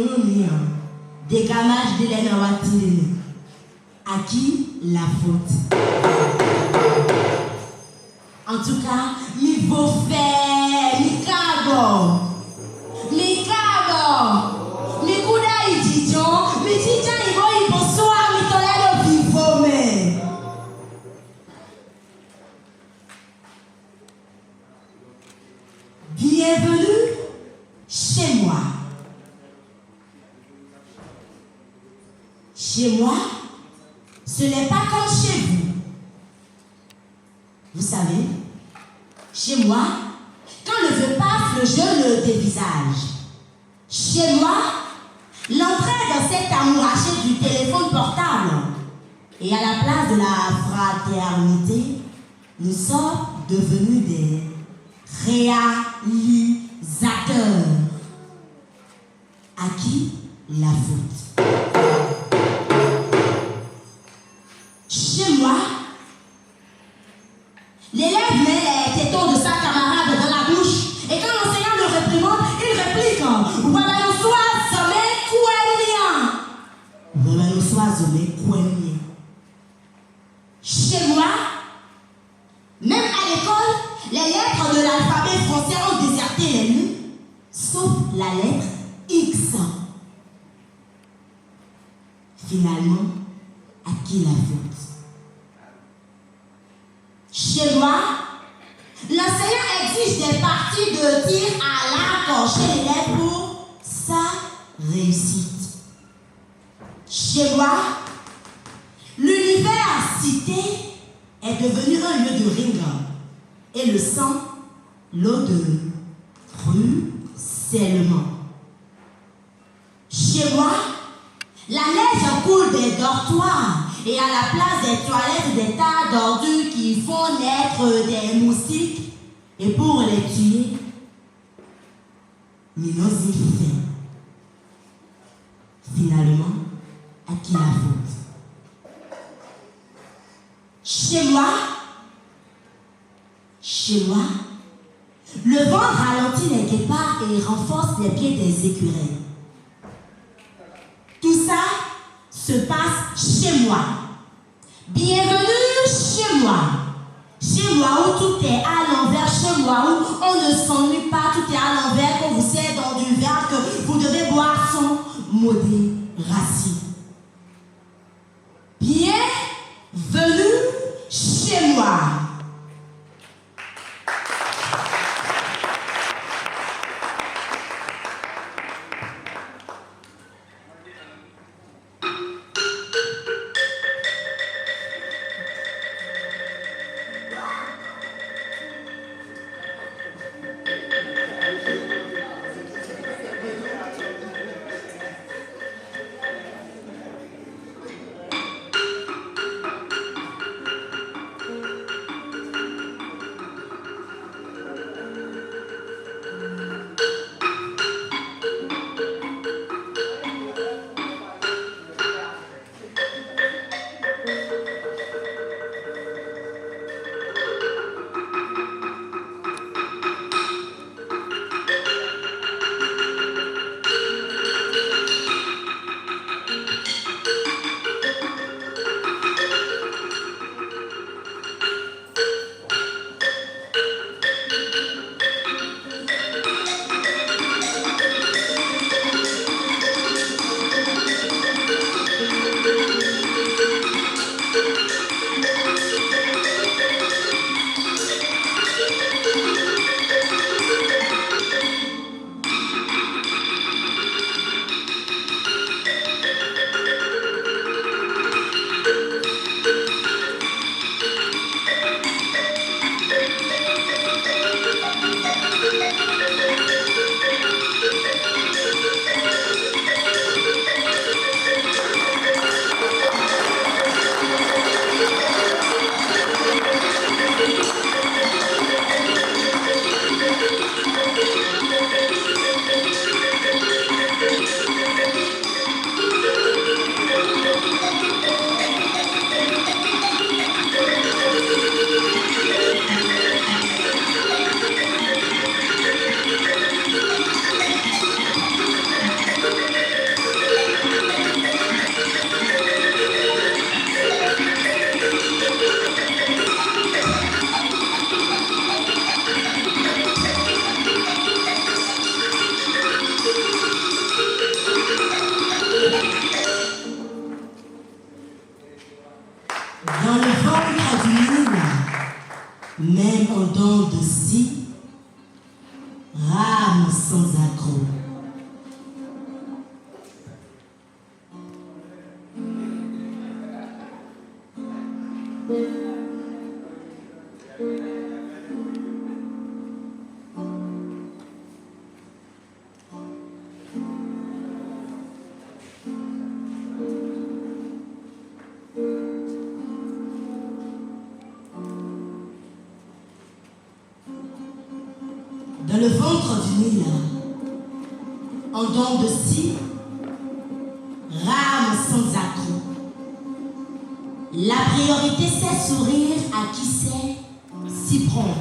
dégamage de l'énergie. À qui la faute? En tout cas, il faut faire Mikado. Mikuda Idijon, Midijan il faut soir, mi tolère de vivre, mais. Bienvenue Chez moi, ce n'est pas comme chez vous. Vous savez, chez moi, quand le vœu passe, je le dévisage. Chez moi, l'entrée dans cet amouraché du téléphone portable et à la place de la fraternité, nous sommes devenus des réalisateurs. À qui la faute? Chez moi, l'élève met les tétons de sa camarade dans la bouche et quand l'enseignant le réprimande, il réplique Chez moi, même à l'école, les lettres de l'alphabet français ont déserté les nues, sauf la lettre X. Finalement, à qui la faute? Chez moi, l'enseignant exige des parties de tir à l'arc chez l'élève pour sa réussite. Chez moi, l'université est devenu un lieu de ring et le sang, l'eau de ruissellement. Chez moi, la neige coule des dortoirs et à la place des toilettes, des tas d'ordures qui font naître des moustiques et pour les tuer, minusifères. Finalement, à qui la faute? Chez moi, le vent ralentit les guépards et renforce les pieds des écureuils. Tout ça se passe chez moi. Bienvenue chez moi. Chez moi où tout est à l'envers, chez moi où on ne s'ennuie pas, tout est à l'envers, qu'on vous sert dans du verre que vous devez boire sans modération. Bienvenue chez moi. Dans le ventre du Nil, même en dents de scie, rame sans accroc. Dans le ventre du Nil, en dents de scie, rame sans accroc. La priorité, c'est sourire à qui sait s'y prendre.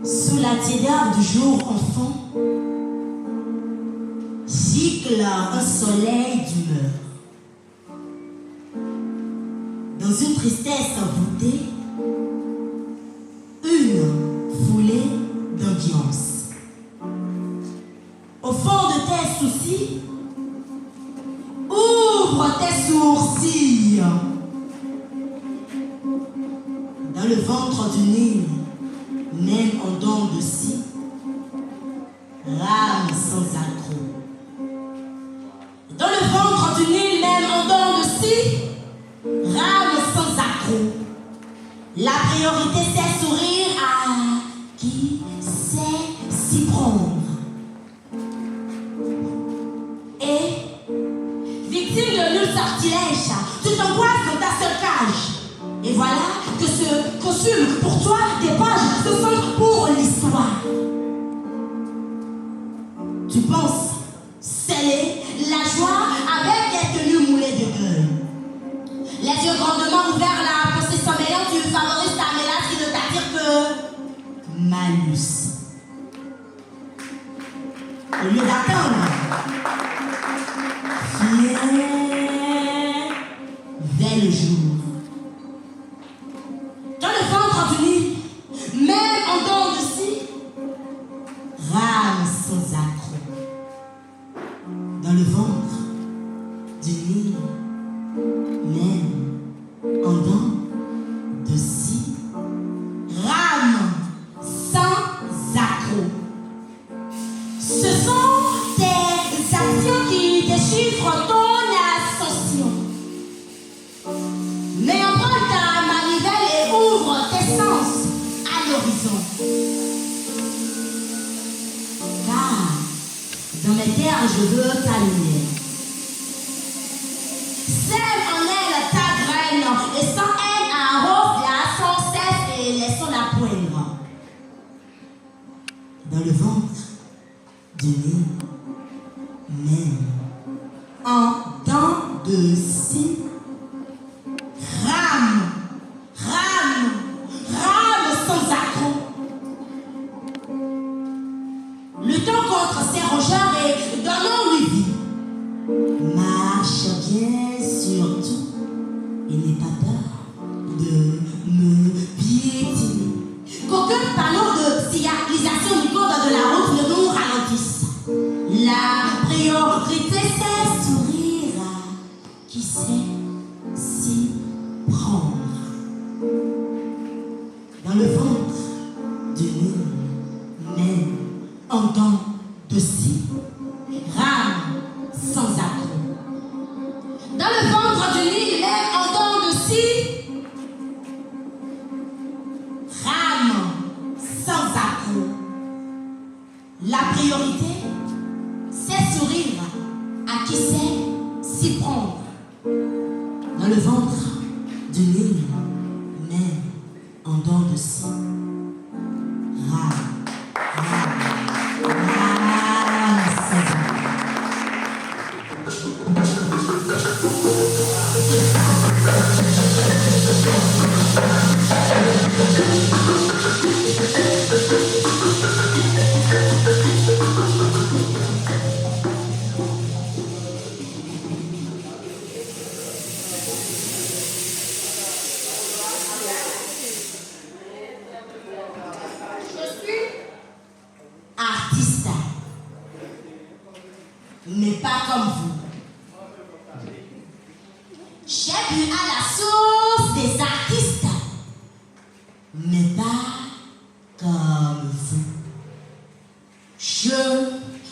Sous la tiédeur du jour enfant, gicle un soleil d'humeur. Dans une tristesse voûtée, une foulée d'ambiance. Au fond de tes soucis, ouvre tes sourcils. Dans le ventre du Nil, même en dents de scie, rame sans accroc. Dans le ventre du Nil, même en dents de scie, rame sans accroc. La priorité, c'est sourire à qui sait s'y prendre. Et, victime de nul sortilège, tu t'angoisses dans ta seule cage. Et voilà que se consument pour toi des pages, ce sont pour l'histoire. Tu penses sceller la joie avec des tenues moulées de gueule. Les yeux grandement ouverts, la pensée sommeillante, tu favorises ta mélasse qui ne t'attire que malus. Au lieu d'attendre, viens vers le jour. Dans le ventre du Nil, même en dents de scie, rame sans accroc. Dans le ventre du Nil, même en dents de scie, rame sans accroc. Ce sont tes actions qui déchiffrent ton ascension. Mais emprunte ta manivelle et ouvre tes sens à l'horizon. Car dans mes terres, je veux ta lumière. Sème en elle ta graine et sans elle arrose-la sans cesse et laissons-la poindre. Dans le ventre du Nil, même en dents de scie, rame sans accroc. Luttons contre ces rongeurs et donnons-lui vie. Marche bien sur tout et n'aie pas peur de me piétiner. Qu'aucun panneau de signalisation du code de la route ne nous ralentisse. La priorité, c'est sourire à qui sait s'y prendre. Dans le ventre du Nil, même en dents de scie, rame sans accroc. Dans le ventre du Nil, même en dents de scie, rame sans accroc. La priorité, c'est sourire à qui sait s'y prendre. Dans le ventre du Nil, même en dents de scie, rame sans accroc. Artiste, mais pas comme vous. J'ai bu à la source des artistes, mais pas comme vous. Je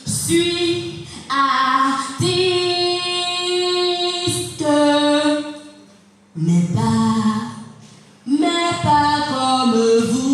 suis artiste. mais pas comme vous.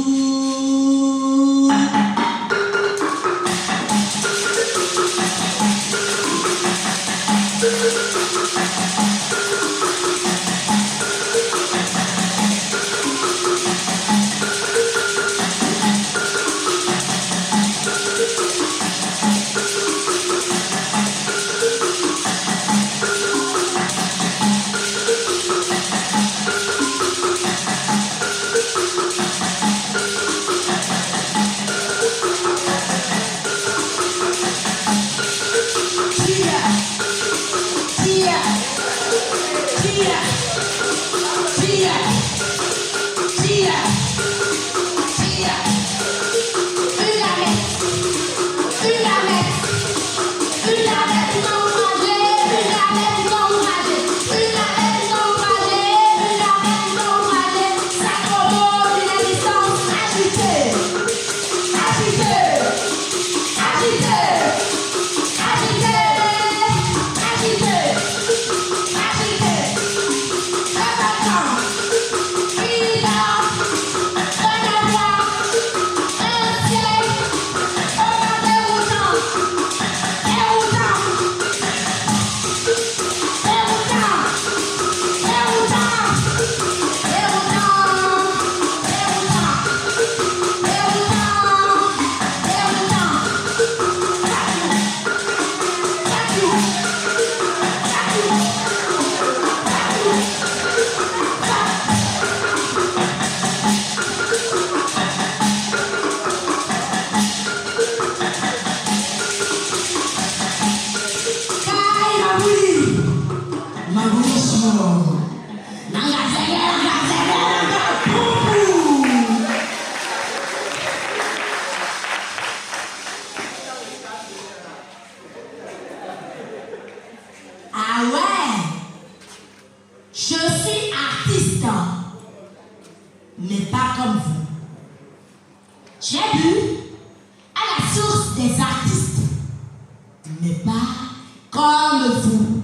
Ah ouais, je suis artiste, mais pas comme vous. J'ai bu à la source des artistes, mais pas comme vous.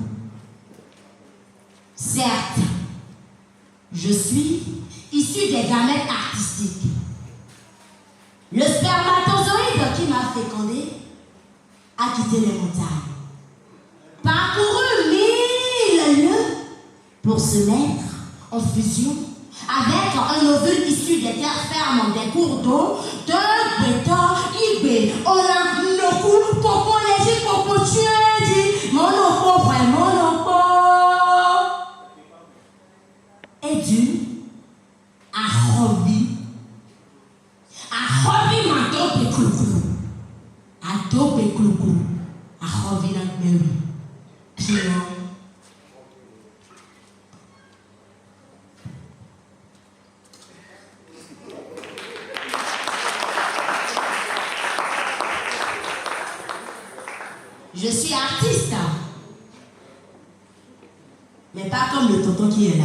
Certes, je suis issu des gamètes artistiques. Le spermatozoïde qui m'a fécondé a quitté les montagnes, parcouru 1000 lieues pour se mettre en fusion avec un ovule issu des terres fermes, des cours d'eau, de béton, Igbe, Ola, Noku, Popo, Légi, Popo, Tuedi, Monopo, vraiment Monopo. Et du Arobi, Madope Kloukou, Adope Kloukou, Arobi Nakmewi, Pion. Je suis artiste, mais pas comme le tonton qui est là.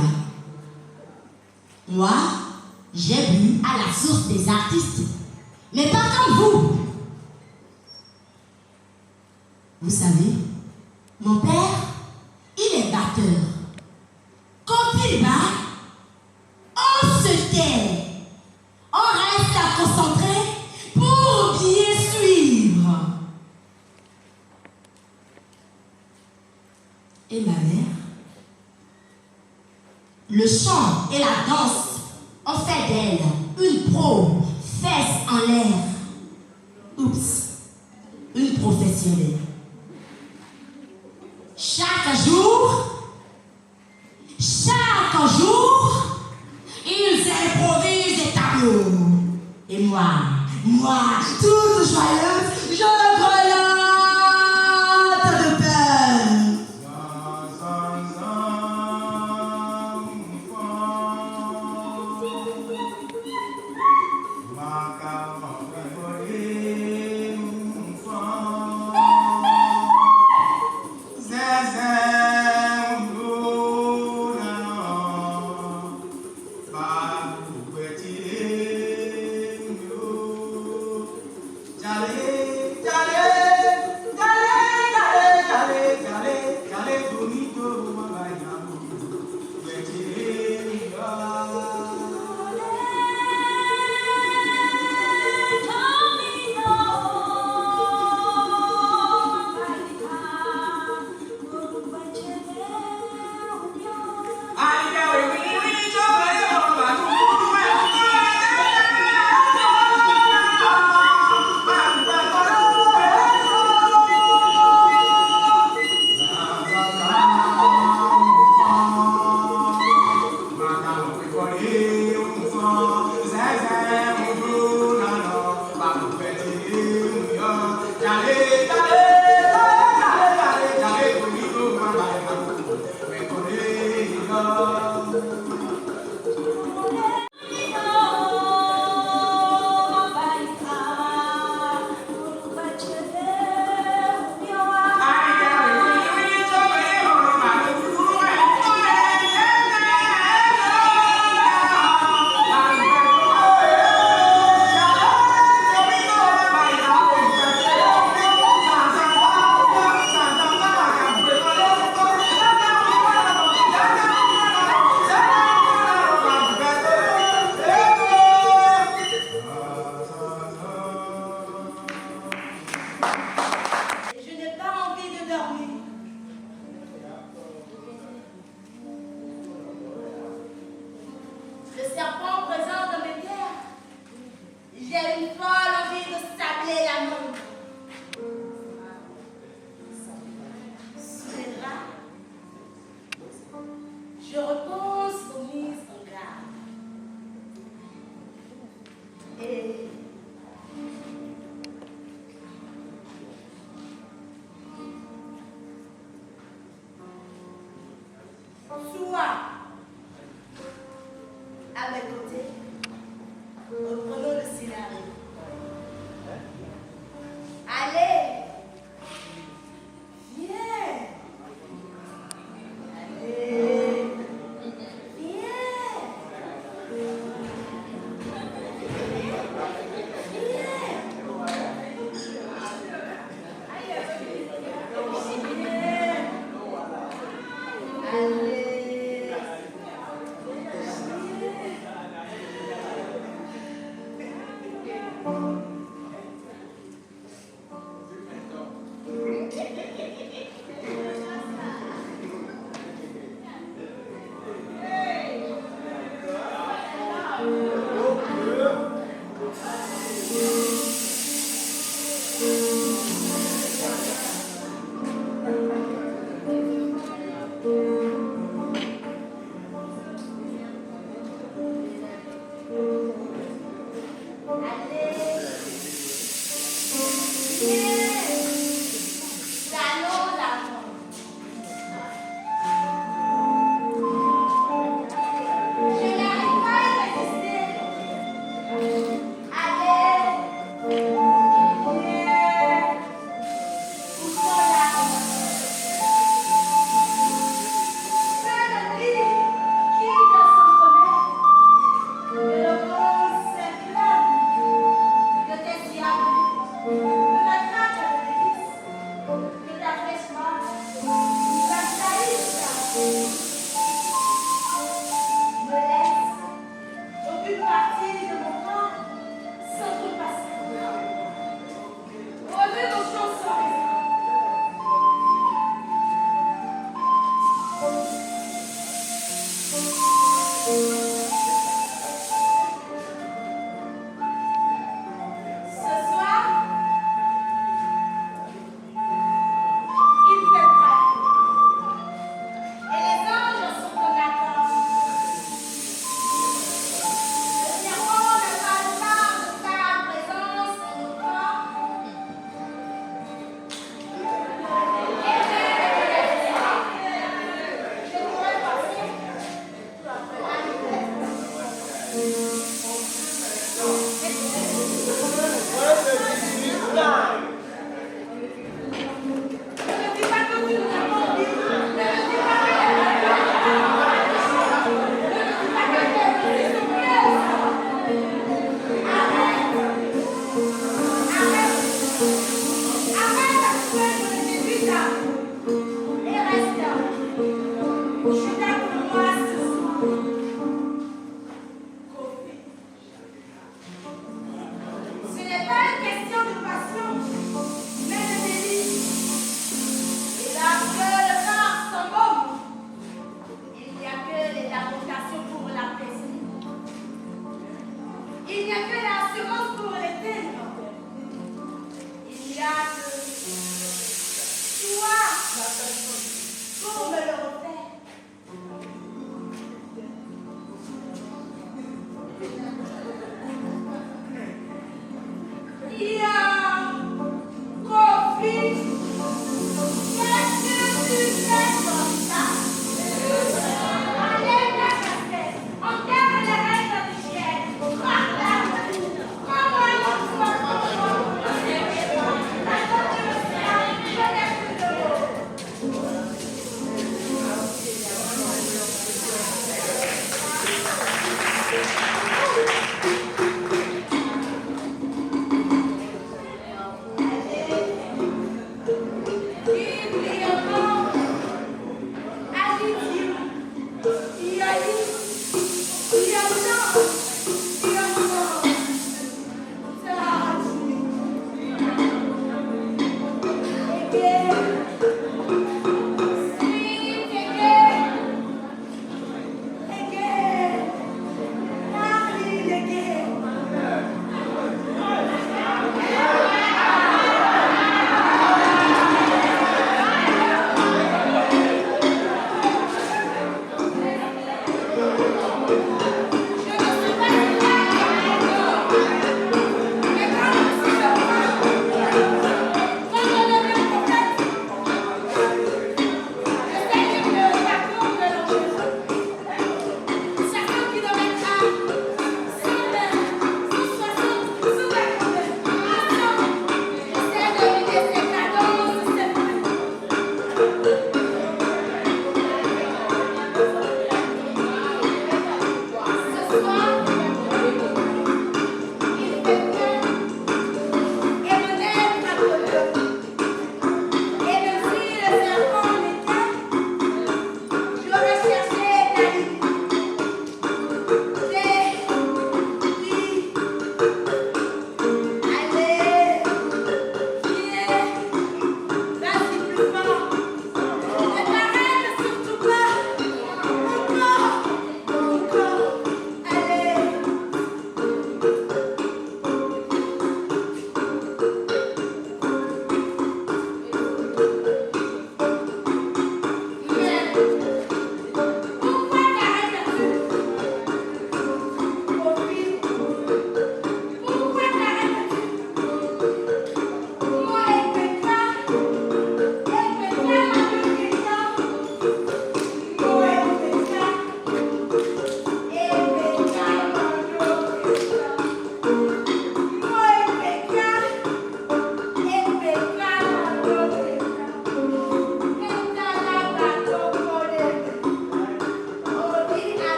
Moi, j'ai bu à la source des artistes, mais pas comme vous. Vous savez, mon père, il est batteur. Quand il bat, on se tait. On reste concentré pour bien suivre. Et ma mère, le chant et la danse ont fait d'elle une pro, fesse en l'air. Oups, une professionnelle. Chaque jour, ils improvisent des tableaux. Et moi, toute joyeuse, je grelotte de peine. Allez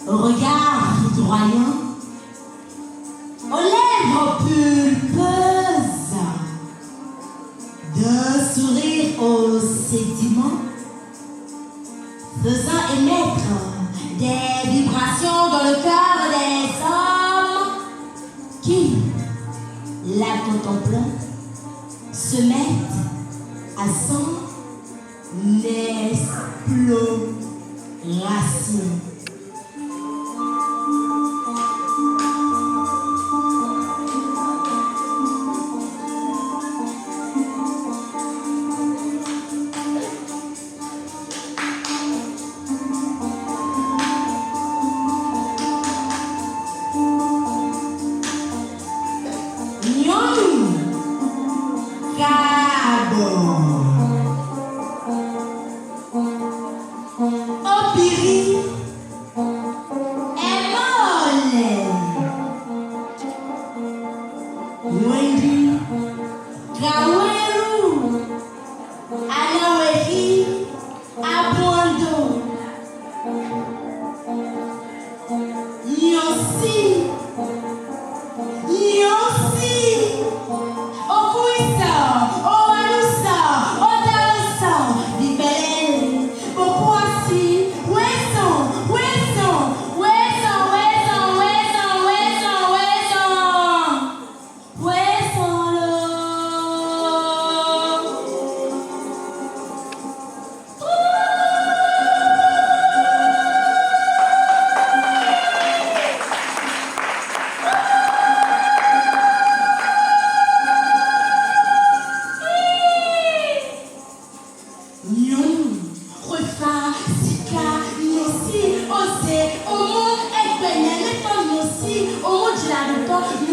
au regard foudroyant, aux lèvres pulpeuses, d'un sourire au sédiment, faisant émettre des vibrations dans le cœur des hommes qui, la contemplant, se mettent à son exploration.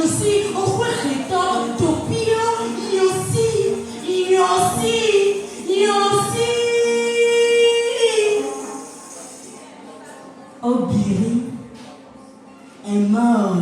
aussi, au fond rétant, topio, il y aussi. Obiri, est mort.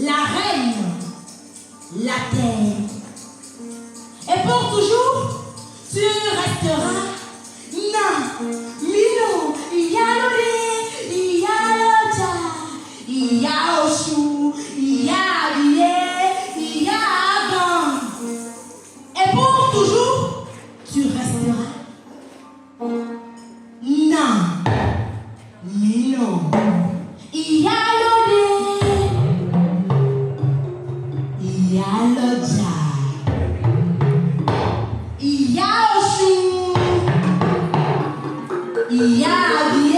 la reine, la terre. Et pour toujours, tu resteras. Non, Mino, Yalole, Yaloja, Yaoshu, Yalie, Yagan. Et pour toujours, tu resteras. Non, Mino, Yalole, Yaloja, Yaoshu, Yalie,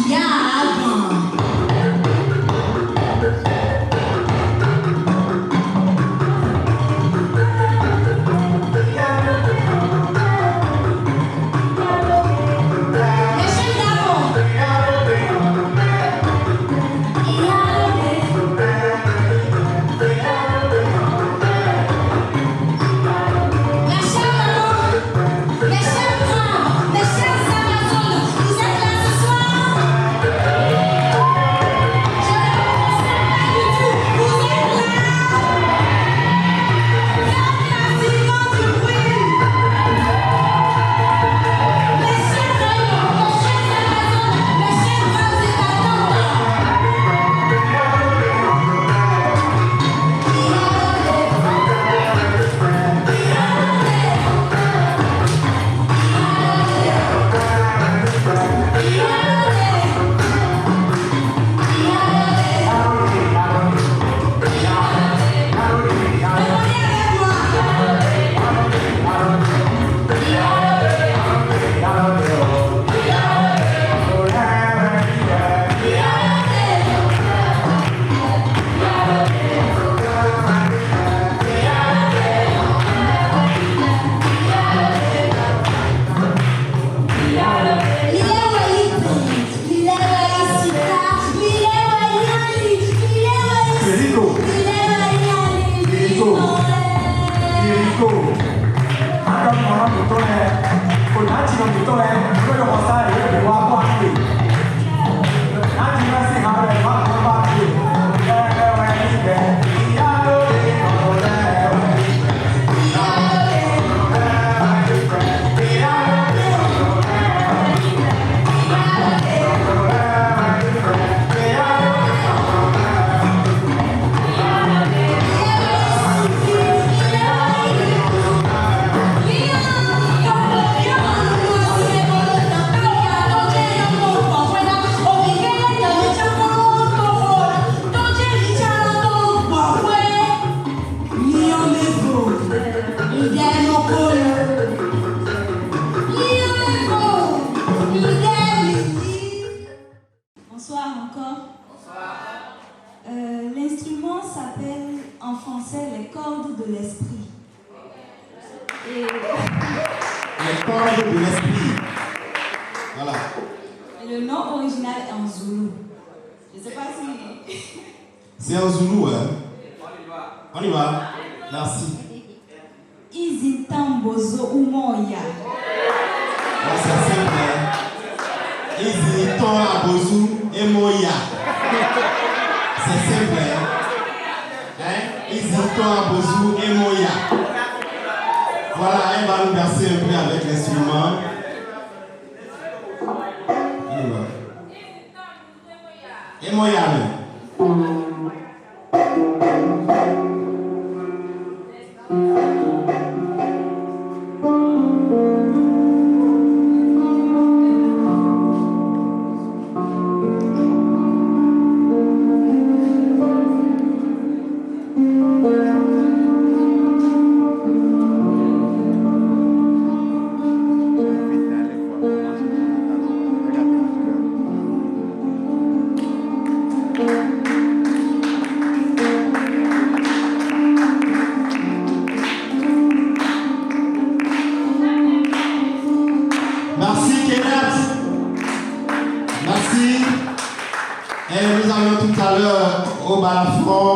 Yagan. Bonsoir encore. L'instrument s'appelle en français les cordes de l'esprit. Et... Les cordes de l'esprit. Voilà. Et le nom original est en zoulou. Je ne sais pas si... C'est en zoulou, hein? On y va. Merci. Izitambozo umoya. C'est simple, hein? Iziton abozu emoya. C'est simple, hein? Iziton abozu emoya. Voilà, elle va nous bercer un peu avec l'instrument. On y va. Emoya, mais. Nous avions tout à l'heure au balafon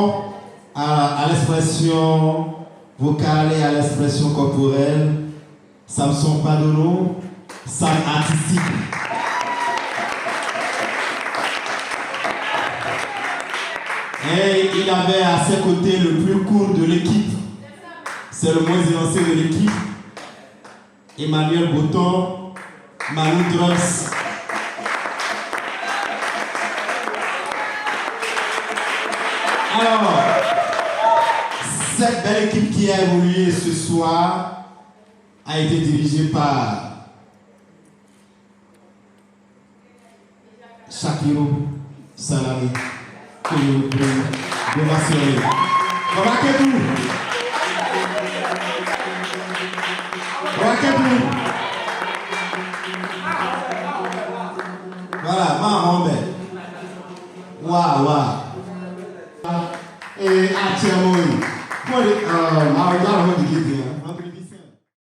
à l'expression vocale et à l'expression corporelle. Samson Padono, Sam artistique. Et il avait à ses côtés le plus court de l'équipe. C'est le moins élancé de l'équipe. Emmanuel Boton, Manu Drums. Alors, cette belle équipe qui a évolué ce soir a été dirigée par Shakiro Salami. Voilà, maman, waouh. Et à Tchermoï, moi, je vais vous dire.